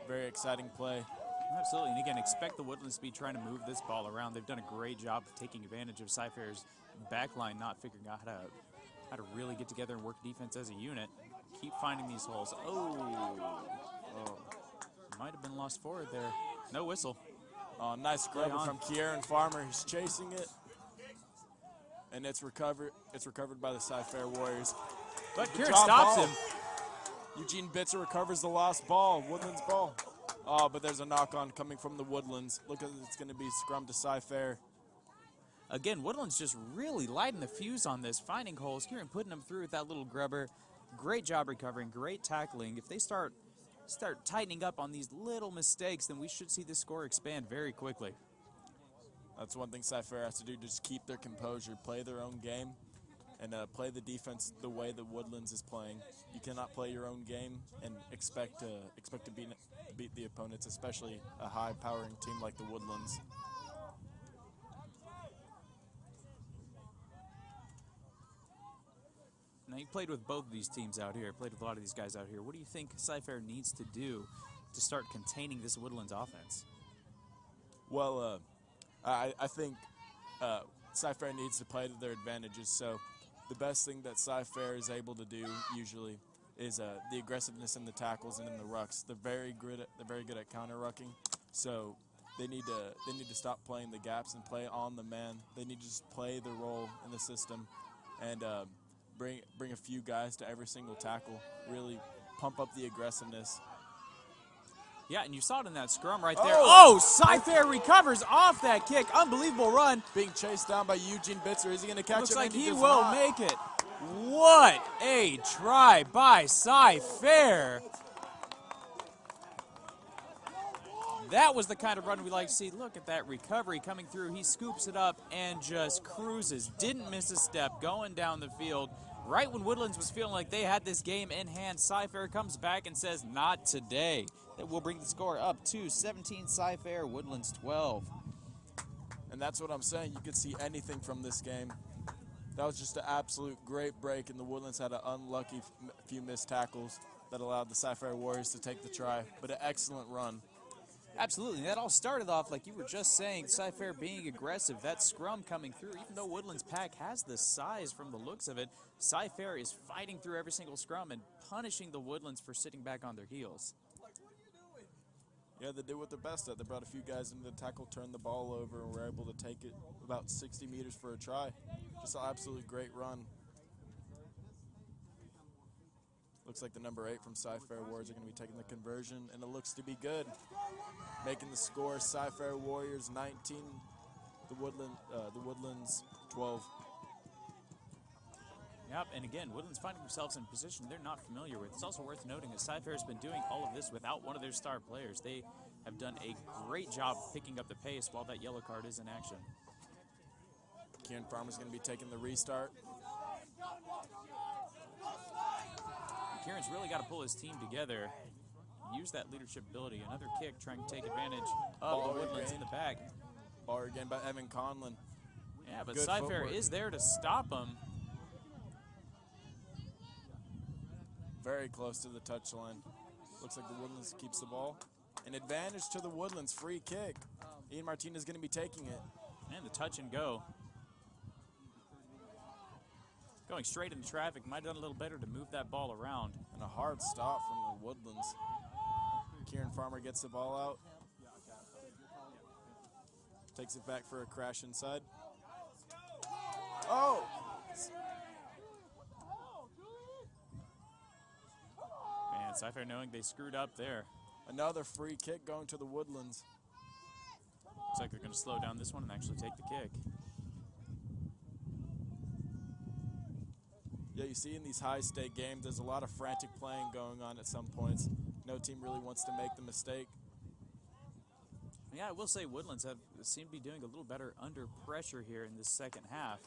Very exciting play. Absolutely, and again, expect the Woodlands to be trying to move this ball around. They've done a great job of taking advantage of Cyfair's backline, not figuring out how to really get together and work defense as a unit. Keep finding these holes. Oh. Might have been lost forward there. No whistle. Nice grabber from Kieran Farmer. He's chasing it. And it's recovered by the Cyfair Warriors. But Kieran stops him. Eugene Bitzer recovers the lost ball, Woodlands ball. Oh, but there's a knock-on coming from the Woodlands. Look, it's going to be scrum to Cyfair. Again, Woodlands just really lighting the fuse on this, finding holes. Kieran putting them through with that little grubber. Great job recovering, great tackling. If they start tightening up on these little mistakes, then we should see this score expand very quickly. That's one thing Cyfair has to do, just keep their composure, play their own game, and play the defense the way that Woodlands is playing. You cannot play your own game and expect to beat the opponents, especially a high-powering team like the Woodlands. Now, you played with both of these teams out here, played with a lot of these guys out here. What do you think Cyfair needs to do to start containing this Woodlands offense? Well, I think Cyfair needs to play to their advantages. So the best thing that Cyfair is able to do usually is the aggressiveness in the tackles and in the rucks. They're very good at counter rucking. So they need to stop playing the gaps and play on the man. They need to just play the role in the system and bring a few guys to every single tackle. Really pump up the aggressiveness. Yeah, and you saw it in that scrum right there. Oh, Cyfair recovers off that kick. Unbelievable run. Being chased down by Eugene Bitzer. Is he going to catch it? Looks like he will make it. What a try by Cyfair. That was the kind of run we like to see. Look at that recovery coming through. He scoops it up and just cruises. Didn't miss a step going down the field. Right when Woodlands was feeling like they had this game in hand, Cyfair comes back and says, not today. That will bring the score up to 17 Cyfair, Woodlands 12. And that's what I'm saying. You could see anything from this game. That was just an absolute great break, and the Woodlands had an unlucky few missed tackles that allowed the Cyfair Warriors to take the try, but an excellent run. Absolutely. That all started off, like you were just saying, Cyfair being aggressive, that scrum coming through. Even though Woodlands pack has the size from the looks of it, Cyfair is fighting through every single scrum and punishing the Woodlands for sitting back on their heels. Yeah, they did what they're best at. They brought a few guys into the tackle, turned the ball over, and were able to take it about 60 meters for a try. Just an absolutely great run. Looks like the number 8 from Cyfair Warriors are going to be taking the conversion, and it looks to be good. Making the score, Cyfair Warriors 19, the Woodlands 12. Yep, and again, Woodlands finding themselves in a position they're not familiar with. It's also worth noting that Cyfair has been doing all of this without one of their star players. They have done a great job picking up the pace while that yellow card is in action. Kieran Farmer's going to be taking the restart. Kieran's really got to pull his team together. Use that leadership ability. Another kick trying to take advantage of the Woodlands in the back. Ball again by Evan Conlon. Yeah, but Good Cyfair footwork. is there to stop him. Very close to the touchline. Looks like the Woodlands keeps the ball. An advantage to the Woodlands, free kick. Ian Martinez is going to be taking it. And the touch and go. Going straight into traffic. Might have done a little better to move that ball around. And a hard stop from the Woodlands. Kieran Farmer gets the ball out. Takes it back for a crash inside. Oh! Man, Cyfair knowing they screwed up there. Another free kick going to the Woodlands. Looks like they're going to slow down this one and actually take the kick. Yeah, you see in these high-stake games, there's a lot of frantic playing going on at some points. No team really wants to make the mistake. Yeah, I will say Woodlands seem to be doing a little better under pressure here in this second half.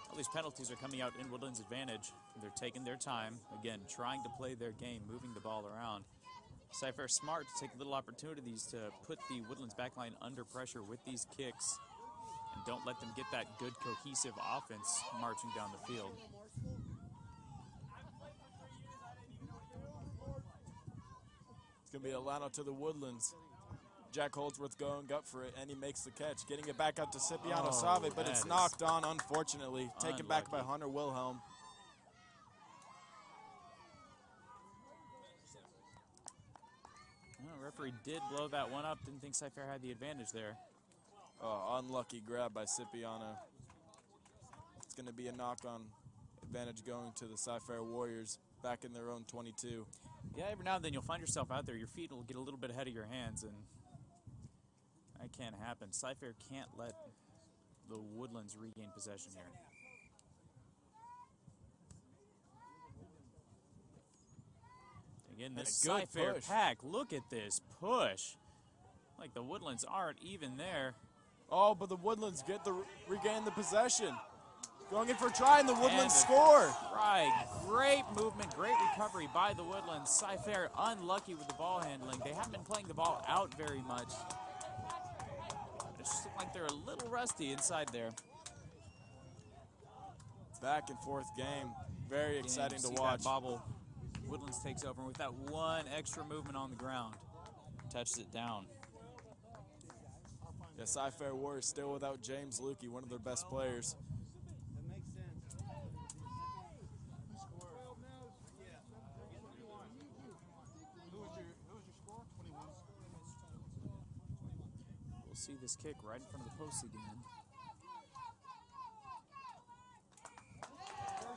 All these penalties are coming out in Woodlands' advantage. They're taking their time, again, trying to play their game, moving the ball around. Cyfair smart to take little opportunities to put the Woodlands backline under pressure with these kicks and don't let them get that good cohesive offense marching down the field. It's going to be Alano to the Woodlands. Jack Holdsworth going gut for it, and he makes the catch. Getting it back out to Cipriano Save, but it's knocked on, unfortunately. Taken back by Hunter Wilhelm. Well, referee did blow that one up. Didn't think Cyfair had the advantage there. Oh, unlucky grab by Cipriano. It's going to be a knock-on advantage going to the Cyfair Warriors back in their own 22. Yeah, every now and then you'll find yourself out there. Your feet will get a little bit ahead of your hands, and that can't happen. Cyfair can't let the Woodlands regain possession here. Again, this Cyfair pack, look at this push. Like the Woodlands aren't even there. Oh, but the Woodlands regain the possession. Going in for a try, and the Woodlands score. Right, great movement, great recovery by the Woodlands. Cyfair unlucky with the ball handling. They haven't been playing the ball out very much. It just looks like they're a little rusty inside there. Back and forth game, very exciting to watch. That bobble, Woodlands takes over with that one extra movement on the ground. Touches it down. Yeah, Cyfair Warriors still without James Lukey, one of their best players. We'll see this kick right in front of the post again.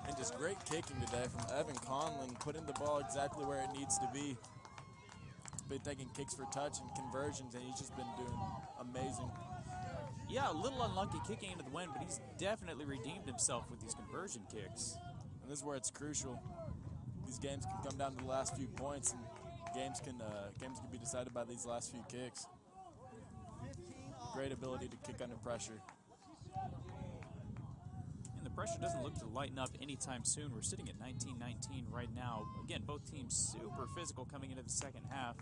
And just great kicking today from Evan Conlon, putting the ball exactly where it needs to be. Been taking kicks for touch and conversions, and he's just been doing amazing. Yeah, a little unlucky kicking into the wind, but he's definitely redeemed himself with these conversion kicks. And this is where it's crucial. These games can come down to the last few points, and games can be decided by these last few kicks. Great ability to kick under pressure. And the pressure doesn't look to lighten up anytime soon. We're sitting at 19-19 right now. Again, both teams super physical coming into the second half.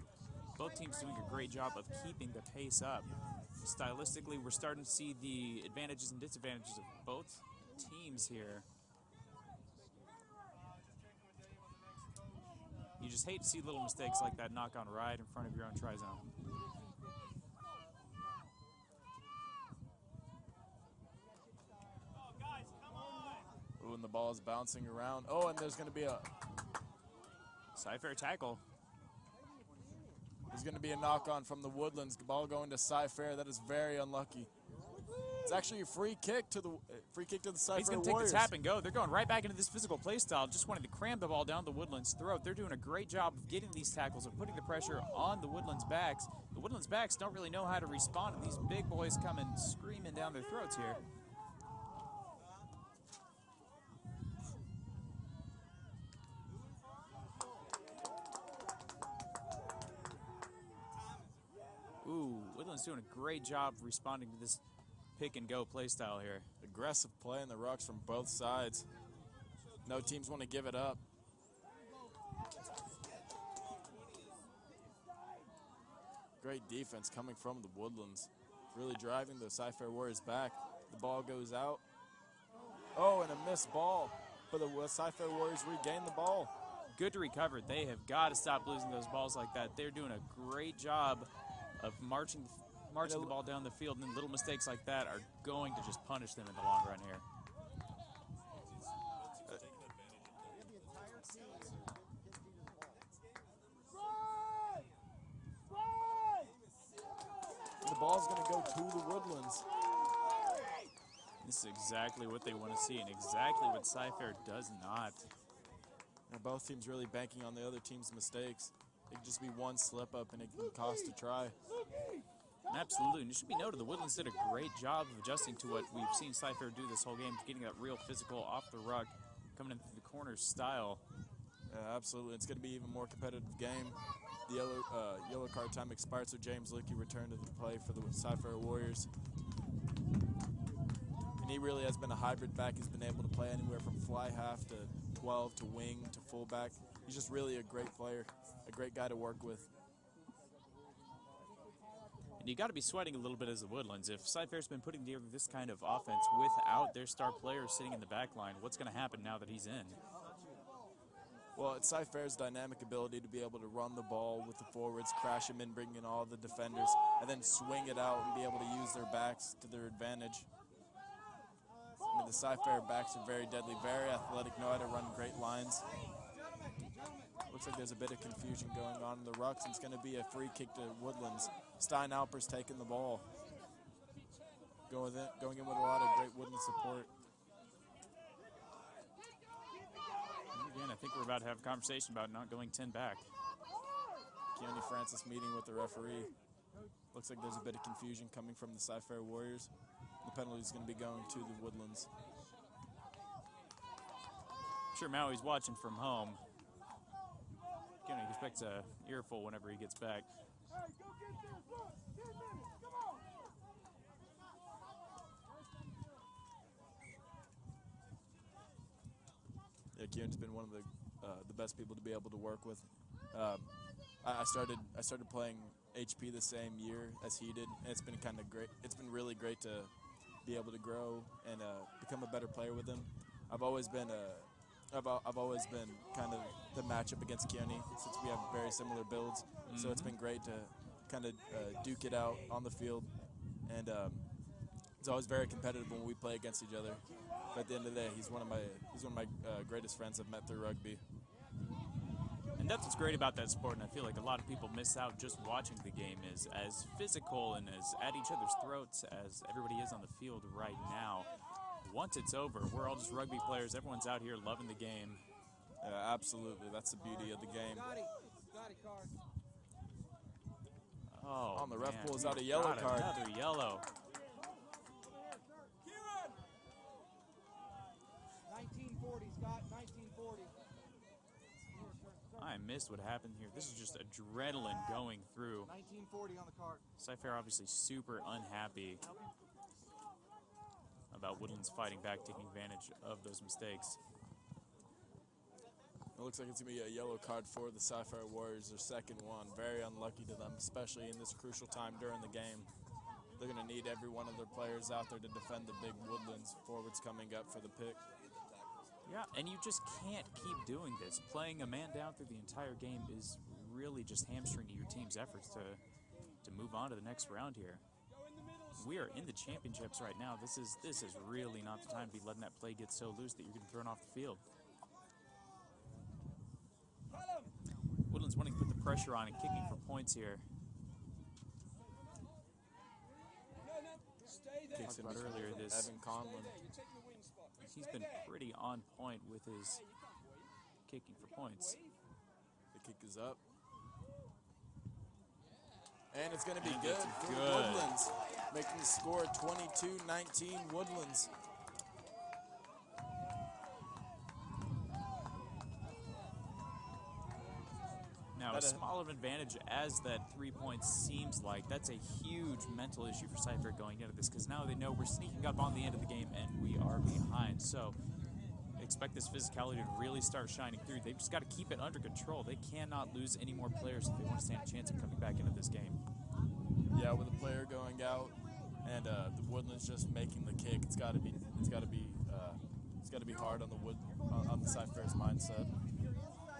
Both teams doing a great job of keeping the pace up. Stylistically, we're starting to see the advantages and disadvantages of both teams here. You just hate to see little mistakes like that knock on right in front of your own try zone. Ooh, and the ball is bouncing around. Oh, and there's going to be a Cyfair tackle. There's going to be a knock-on from the Woodlands. The ball going to Cyfair. That is very unlucky. It's actually a free kick to the Cyfair Warriors. He's going to take the tap and go. They're going right back into this physical play style. Just wanted to cram the ball down the Woodlands' throat. They're doing a great job of getting these tackles and putting the pressure on the Woodlands' backs. The Woodlands' backs don't really know how to respond to these big boys coming screaming down their throats here. Ooh, Woodlands doing a great job responding to this pick and go play style here. Aggressive play in the rucks from both sides. No teams want to give it up. Great defense coming from the Woodlands. Really driving the Cyfair Warriors back. The ball goes out. Oh, and a missed ball. But the Cyfair Warriors regain the ball. Good to recover. They have got to stop losing those balls like that. They're doing a great job of marching the ball down the field, and little mistakes like that are going to just punish them in the long run here. The ball's going to go to the Woodlands. This is exactly what they want to see, and exactly what Cyfair does not. And both teams really banking on the other team's mistakes. It could just be one slip up and it can cost a try. Absolutely, and it should be noted the Woodlands did a great job of adjusting to what we've seen Cyfair do this whole game, getting that real physical off the ruck, coming in through the corner style. Yeah, absolutely. It's going to be even more competitive game. The yellow card time expired, so James Lickey returned to the play for the Cyfair Warriors. And he really has been a hybrid back. He's been able to play anywhere from fly half to 12 to wing to fullback. He's just really a great player, a great guy to work with. And you got to be sweating a little bit as the Woodlands. If Cyfair's been putting together this kind of offense without their star player sitting in the back line, what's going to happen now that he's in? Well, it's Cyfair's dynamic ability to be able to run the ball with the forwards, crash him in, bring in all the defenders, and then swing it out and be able to use their backs to their advantage. I mean, the Cyfair backs are very deadly, very athletic, know how to run great lines. Looks like there's a bit of confusion going on in the rucks, and it's going to be a free kick to Woodlands. Steinalper's taking the ball. Going in with a lot of great Woodland support. And again, I think we're about to have a conversation about not going 10 back. Keone Francis meeting with the referee. Looks like there's a bit of confusion coming from the Cyfair Warriors. The penalty is going to be going to the Woodlands. I'm sure Maui's watching from home. Keone expects a earful whenever he gets back. Yeah, Keone's been one of the best people to be able to work with. I started playing HP the same year as he did, and it's been kind of great. It's been really great to be able to grow and become a better player with him. I've always been kind of the matchup against Keone since we have very similar builds. So it's been great to kind of duke it out on the field, and it's always very competitive when we play against each other. But at the end of the day, he's one of my greatest friends I've met through rugby. And that's what's great about that sport, and I feel like a lot of people miss out just watching the game, is as physical and as at each other's throats as everybody is on the field right now. Once it's over, we're all just rugby players. Everyone's out here loving the game. Absolutely. That's the beauty of the game. Oh, the ref man, pulls out a we've yellow got card. Another yellow. 1940, Scott, 1940. I missed what happened here. This is just adrenaline going through. 1940 on the card. Cyfair obviously super unhappy about Woodlands fighting back, taking advantage of those mistakes. It looks like it's going to be a yellow card for the Cyfair Warriors, their second one. Very unlucky to them, especially in this crucial time during the game. They're going to need every one of their players out there to defend the big Woodlands forwards coming up for the pick. Yeah, and you just can't keep doing this. Playing a man down through the entire game is really just hamstringing your team's efforts to move on to the next round here. We are in the championships right now. This is really not the time to be letting that play get so loose that you're getting thrown off the field. Woodlands wanting to put the pressure on and kicking for points here. Kicks Talked about earlier this. Evan Conlon. He's been pretty on point with his kicking for points. The kick is up. And it's going to be And good it's for good. Woodlands, making the score 22-19 Woodlands. Now, as small of an advantage as that 3 points seems like, that's a huge mental issue for Cyfair going into this, because now they know we're sneaking up on the end of the game and we are behind. So expect this physicality to really start shining through. They've just got to keep it under control. They cannot lose any more players if they want to stand a chance of coming back into this game. Yeah, with a player going out and the Woodlands just making the kick, it's got to be hard on the Cyfair's mindset,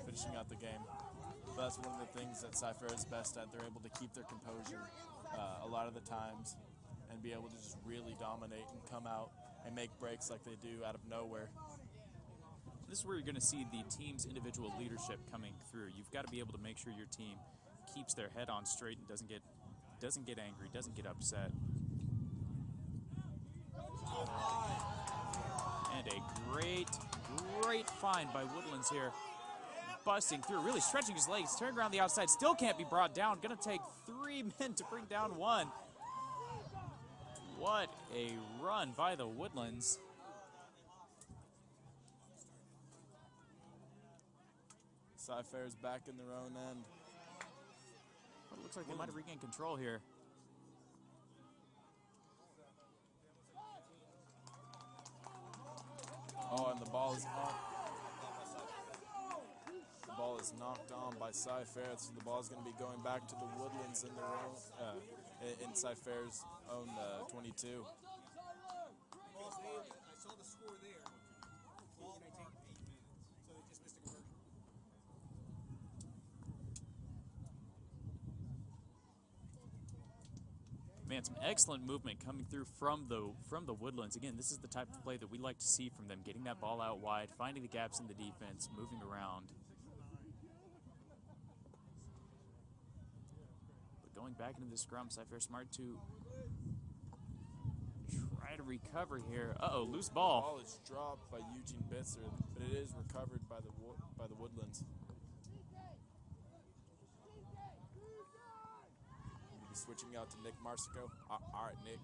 finishing out the game. But that's one of the things that Cyfair is best at. They're able to keep their composure a lot of the times and be able to just really dominate and come out and make breaks like they do out of nowhere. This is where you're going to see the team's individual leadership coming through. You've got to be able to make sure your team keeps their head on straight and doesn't get angry, doesn't get upset. And a great find by Woodlands here. Busting through, really stretching his legs, turning around the outside, still can't be brought down. Going to take 3 men to bring down 1. What a run by the Woodlands. Cyfair is back in their own end. Well, it looks like they might have regained control here. Oh, and the ball is on. The ball is knocked on by Cyfair, so the ball is going to be going back to the Woodlands in their own, in Cyfair's own 22. I saw the score there. Ball may take 8 minutes, so they just missed a conversion. Man, some excellent movement coming through from the Woodlands. Again, this is the type of play that we like to see from them, getting that ball out wide, finding the gaps in the defense, moving around. But going back into the scrum, Cyfair smart to try to recover here. Uh-oh, loose The ball. ball is dropped by Eugene Bitzer, but it is recovered by the Woodlands. Switching out to Nick Marsico. All right, Nick.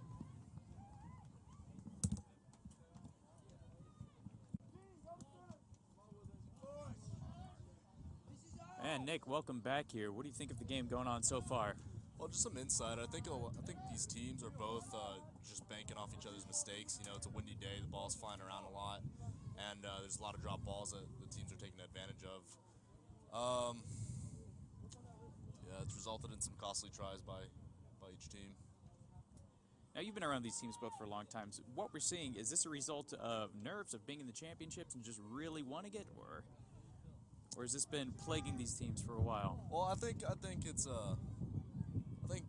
And Nick, welcome back here. What do you think of the game going on so far? Well, just some insight. I think these teams are both just banking off each other's mistakes. You know, it's a windy day. The ball's flying around a lot, and there's a lot of drop balls that the teams are taking advantage of. Yeah, it's resulted in some costly tries by each team. Now, you've been around these teams both for a long time. So what we're seeing, is this a result of nerves of being in the championships and just really wanting it, or has this been plaguing these teams for a while? Well, I think it's I think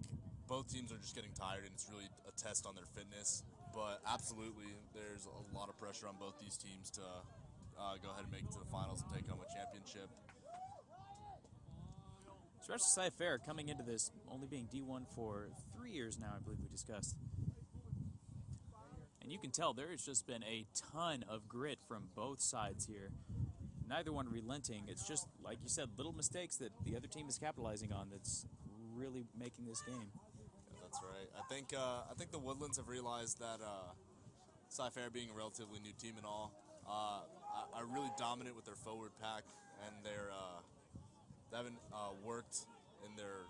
both teams are just getting tired, and it's really a test on their fitness. But absolutely, there's a lot of pressure on both these teams to go ahead and make it to the finals and take home a championship. Especially Cyfair coming into this only being D1 for 3 years now, I believe we discussed. And you can tell there has just been a ton of grit from both sides here. Neither one relenting. It's just, like you said, little mistakes that the other team is capitalizing on that's really making this game. Yeah, that's right. I think the Woodlands have realized that Cyfair being a relatively new team and all, are really dominant with their forward pack, and they haven't worked in their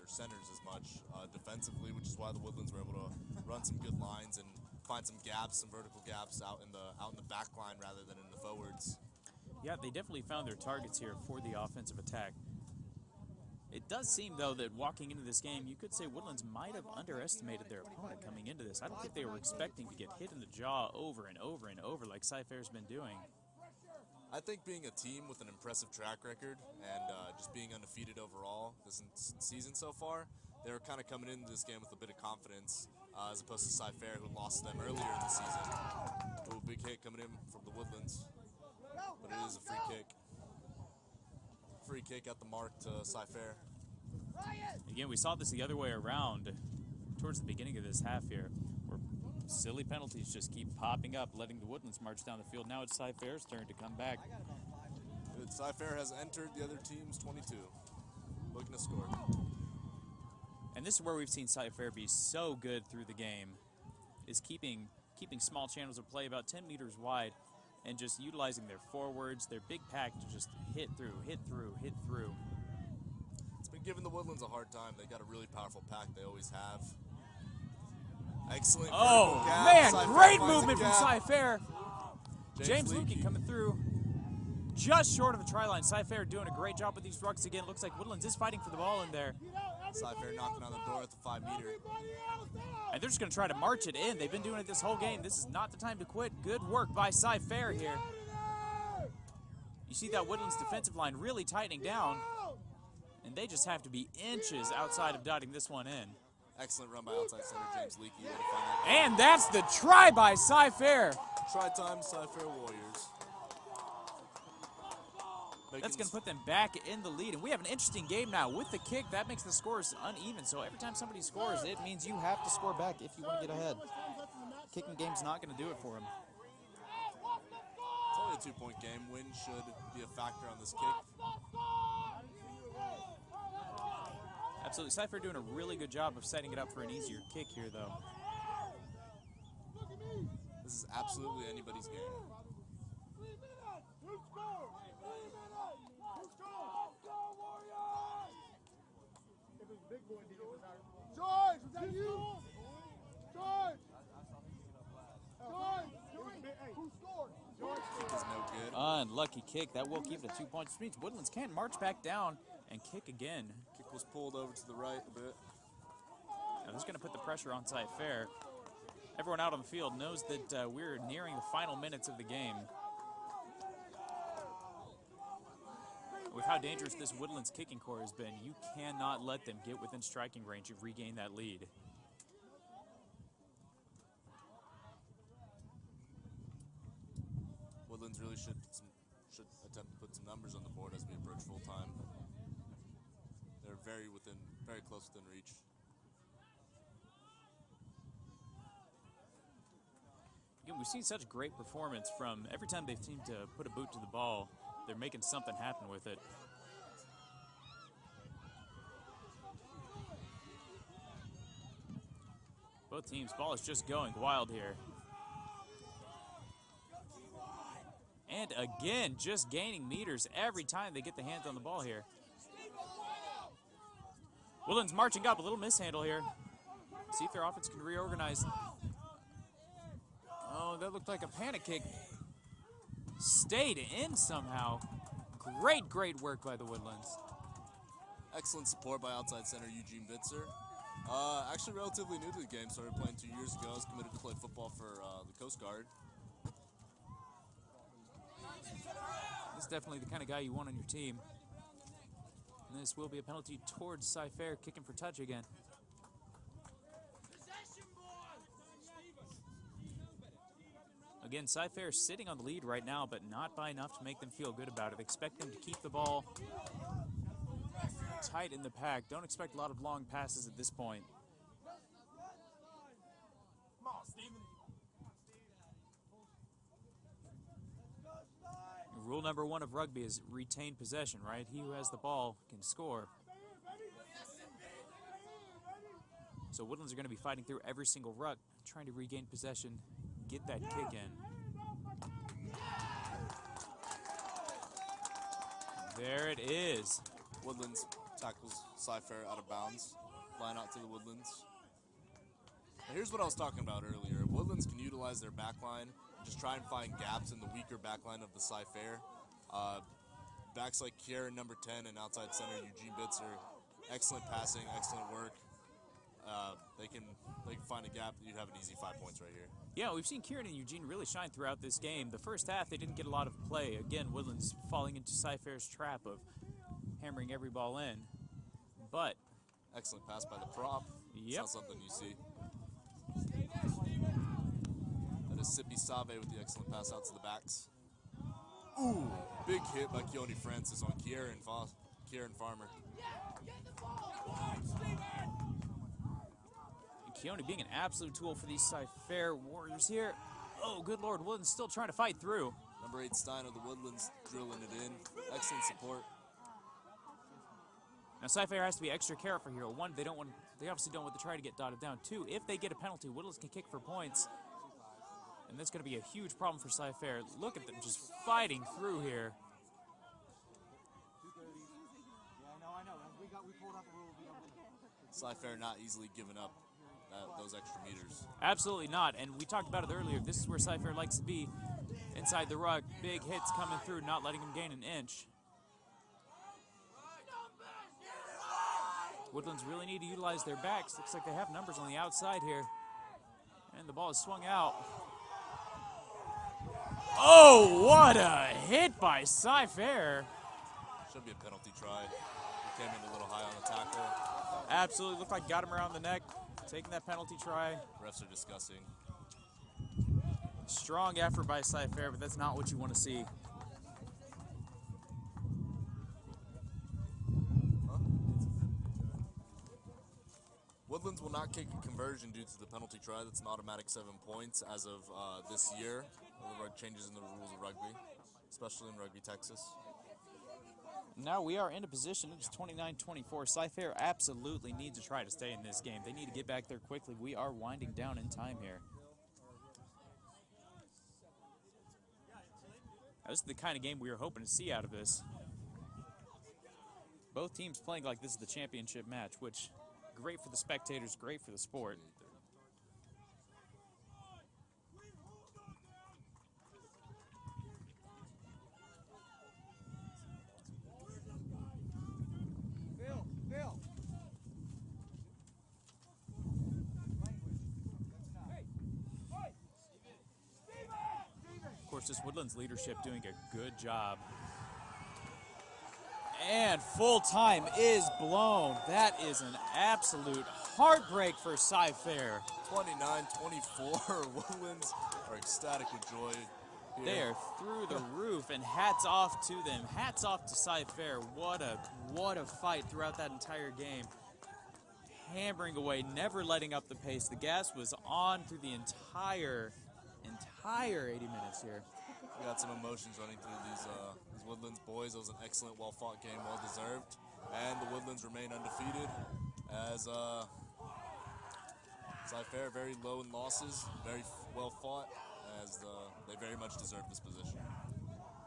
centers as much defensively, which is why the Woodlands were able to run some good lines and find some gaps, some vertical gaps out in the back line rather than in the forwards. Yeah, they definitely found their targets here for the offensive attack. It does seem, though, that walking into this game, you could say Woodlands might have underestimated their opponent coming into this. I don't think they were expecting to get hit in the jaw over and over and over like Cyfair's been doing. I think being a team with an impressive track record and just being undefeated overall this season so far, they were kind of coming into this game with a bit of confidence as opposed to Cyfair, who lost them earlier in the season. Ooh, big hit coming in from the Woodlands, but it is a free kick. Free kick at the mark to Cyfair. Again, we saw this the other way around towards the beginning of this half here, where silly penalties just keep popping up, letting the Woodlands march down the field. Now it's Cyfair's turn to come back. Cyfair has entered the other team's 22, looking to score. And this is where we've seen Cyfair be so good through the game, is keeping small channels of play about 10 meters wide, and just utilizing their forwards, their big pack to just hit through. It's been giving the Woodlands a hard time. They got a really powerful pack. They always have. Excellent. Oh, gap. man, Cyfair great finds a movement from gap. Cyfair. James Lukey coming through just short of the try line. Cyfair doing a great job with these rucks again. Looks like Woodlands is fighting for the ball in there. Cyfair knocking on the door at the 5 meter. And they're just going to try to march it in. They've been doing it this whole game. This is not the time to quit. Good work by Cyfair here. You see that Woodlands defensive line really tightening down. And they just have to be inches outside of dotting this one in. Excellent run by outside center James Leakey. Way to find that. And that's the try by Cyfair. Try time, Cyfair Warriors. That's going to put them back in the lead. And we have an interesting game now. With the kick, that makes the scores uneven. So every time somebody scores, it means you have to score back if you want to get ahead. Kicking game's not going to do it for him. It's only a 2-point game. Win should be a factor on this kick. Absolutely. Cyfair doing a really good job of setting it up for an easier kick here, though. This is absolutely anybody's game. George, was that you? George! George! Hey, who scored? George Kick is no good. Unlucky kick. That will keep it at 2 points. Which means Woodlands can't march back down and kick again. Kick was pulled over to the right a bit. Now this is going to put the pressure on Cyfair. Everyone out on the field knows that we're nearing the final minutes of the game. With how dangerous this Woodlands kicking core has been, you cannot let them get within striking range of regain that lead. Woodlands really should attempt to put some numbers on the board as we approach full time. They're very close within reach. Again, we've seen such great performance from every time they've seemed to put a boot to the ball. They're making something happen with it. Both teams' ball is just going wild here. And again, just gaining meters every time they get the hands on the ball here. Woodlands marching up, a little mishandle here. See if their offense can reorganize. Oh, that looked like a panic kick. Stayed in somehow. Great work by the Woodlands. Excellent support by outside center Eugene Bitzer. Actually relatively new to the game. Started playing 2 years ago. I was committed to play football for the Coast Guard. This is definitely the kind of guy you want on your team. And this will be a penalty towards Cyfair, kicking for touch again. Again, Cyfair sitting on the lead right now, but not by enough to make them feel good about it. Expect them to keep the ball tight in the pack. Don't expect a lot of long passes at this point. Rule number 1 of rugby is retain possession, right? He who has the ball can score. So Woodlands are going to be fighting through every single ruck, trying to regain possession, get that kick in. There it is. Woodlands tackles Cyfair out of bounds. Line out to the Woodlands. Now here's what I was talking about earlier. Woodlands can utilize their back line, just try and find gaps in the weaker back line of the Cyfair. Backs like Kieran, number 10, and outside center Eugene Bitzer. Excellent passing, excellent work. They can find a gap. You have an easy 5 points right here. Yeah, we've seen Kieran and Eugene really shine throughout this game. The first half, they didn't get a lot of play. Again, Woodlands falling into Cyfair's trap of hammering every ball in. But excellent pass by the prop. Yep. It's not something you see. That is Sippy Save with the excellent pass out to the backs. Ooh, big hit by Keone Francis on Kieran Farmer. Keone being an absolute tool for these Cyfair Warriors here. Oh, good Lord, Woodlands still trying to fight through. Number 8 Stein of the Woodlands drilling it in. Excellent support. Now Cyfair has to be extra careful here. 1, they obviously don't want to try to get dotted down. 2, if they get a penalty, Woodlands can kick for points. And that's going to be a huge problem for Cyfair. Look at them just fighting through here. Cyfair not easily giving up those extra meters. Absolutely not. And we talked about it earlier. This is where Cyfair likes to be Inside the ruck, big hits coming through, not letting him gain an inch. Woodlands really need to utilize their backs. Looks like they have numbers on the outside here. And the ball is swung out. Oh, what a hit by Cyfair. Should be a penalty try. He came in a little high on the tackle. Absolutely looked like got him around the neck. Taking that penalty try. Refs are discussing. Strong effort by Cyfair, but that's not what you want to see. Woodlands will not kick a conversion due to the penalty try. That's an automatic 7 points as of this year. One of the changes in the rules of rugby, especially in Rugby, Texas. Now we are in a position, it's 29-24. Cyfair absolutely needs to try to stay in this game. They need to get back there quickly. We are winding down in time here. This is the kind of game we were hoping to see out of this. Both teams playing like this is the championship match, which great for the spectators, great for the sport. Phil. Of course, this Woodlands leadership doing a good job. And full time is blown. That is an absolute heartbreak for Cyfair. 29-24. Woodlands are ecstatic with joy here. They are through the roof, and hats off to them. Hats off to Cyfair. What a fight throughout that entire game. Hammering away, never letting up the pace. The gas was on through the entire 80 minutes here. We got some emotions running through these Woodlands boys. It was an excellent, well-fought game, well-deserved. And the Woodlands remain undefeated as Cyfair very low in losses, very well-fought, as they very much deserve this position.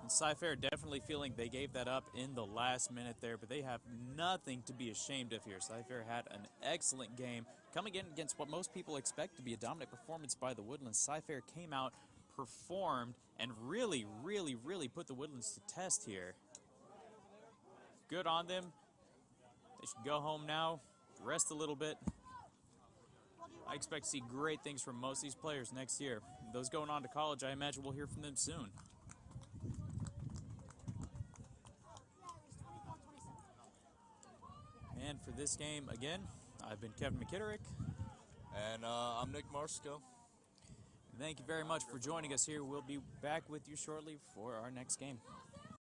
And Cyfair definitely feeling they gave that up in the last minute there, but they have nothing to be ashamed of here. Cyfair had an excellent game. Coming in against what most people expect to be a dominant performance by the Woodlands, Cyfair came out, performed, and really put the Woodlands to test here. Good on them. They should go home now, rest a little bit. I expect to see great things from most of these players next year. Those going on to college, I imagine we'll hear from them soon. And for this game, again, I've been Kevin McKitterick. And I'm Nick Marsko. Thank you very much for joining us here. We'll be back with you shortly for our next game.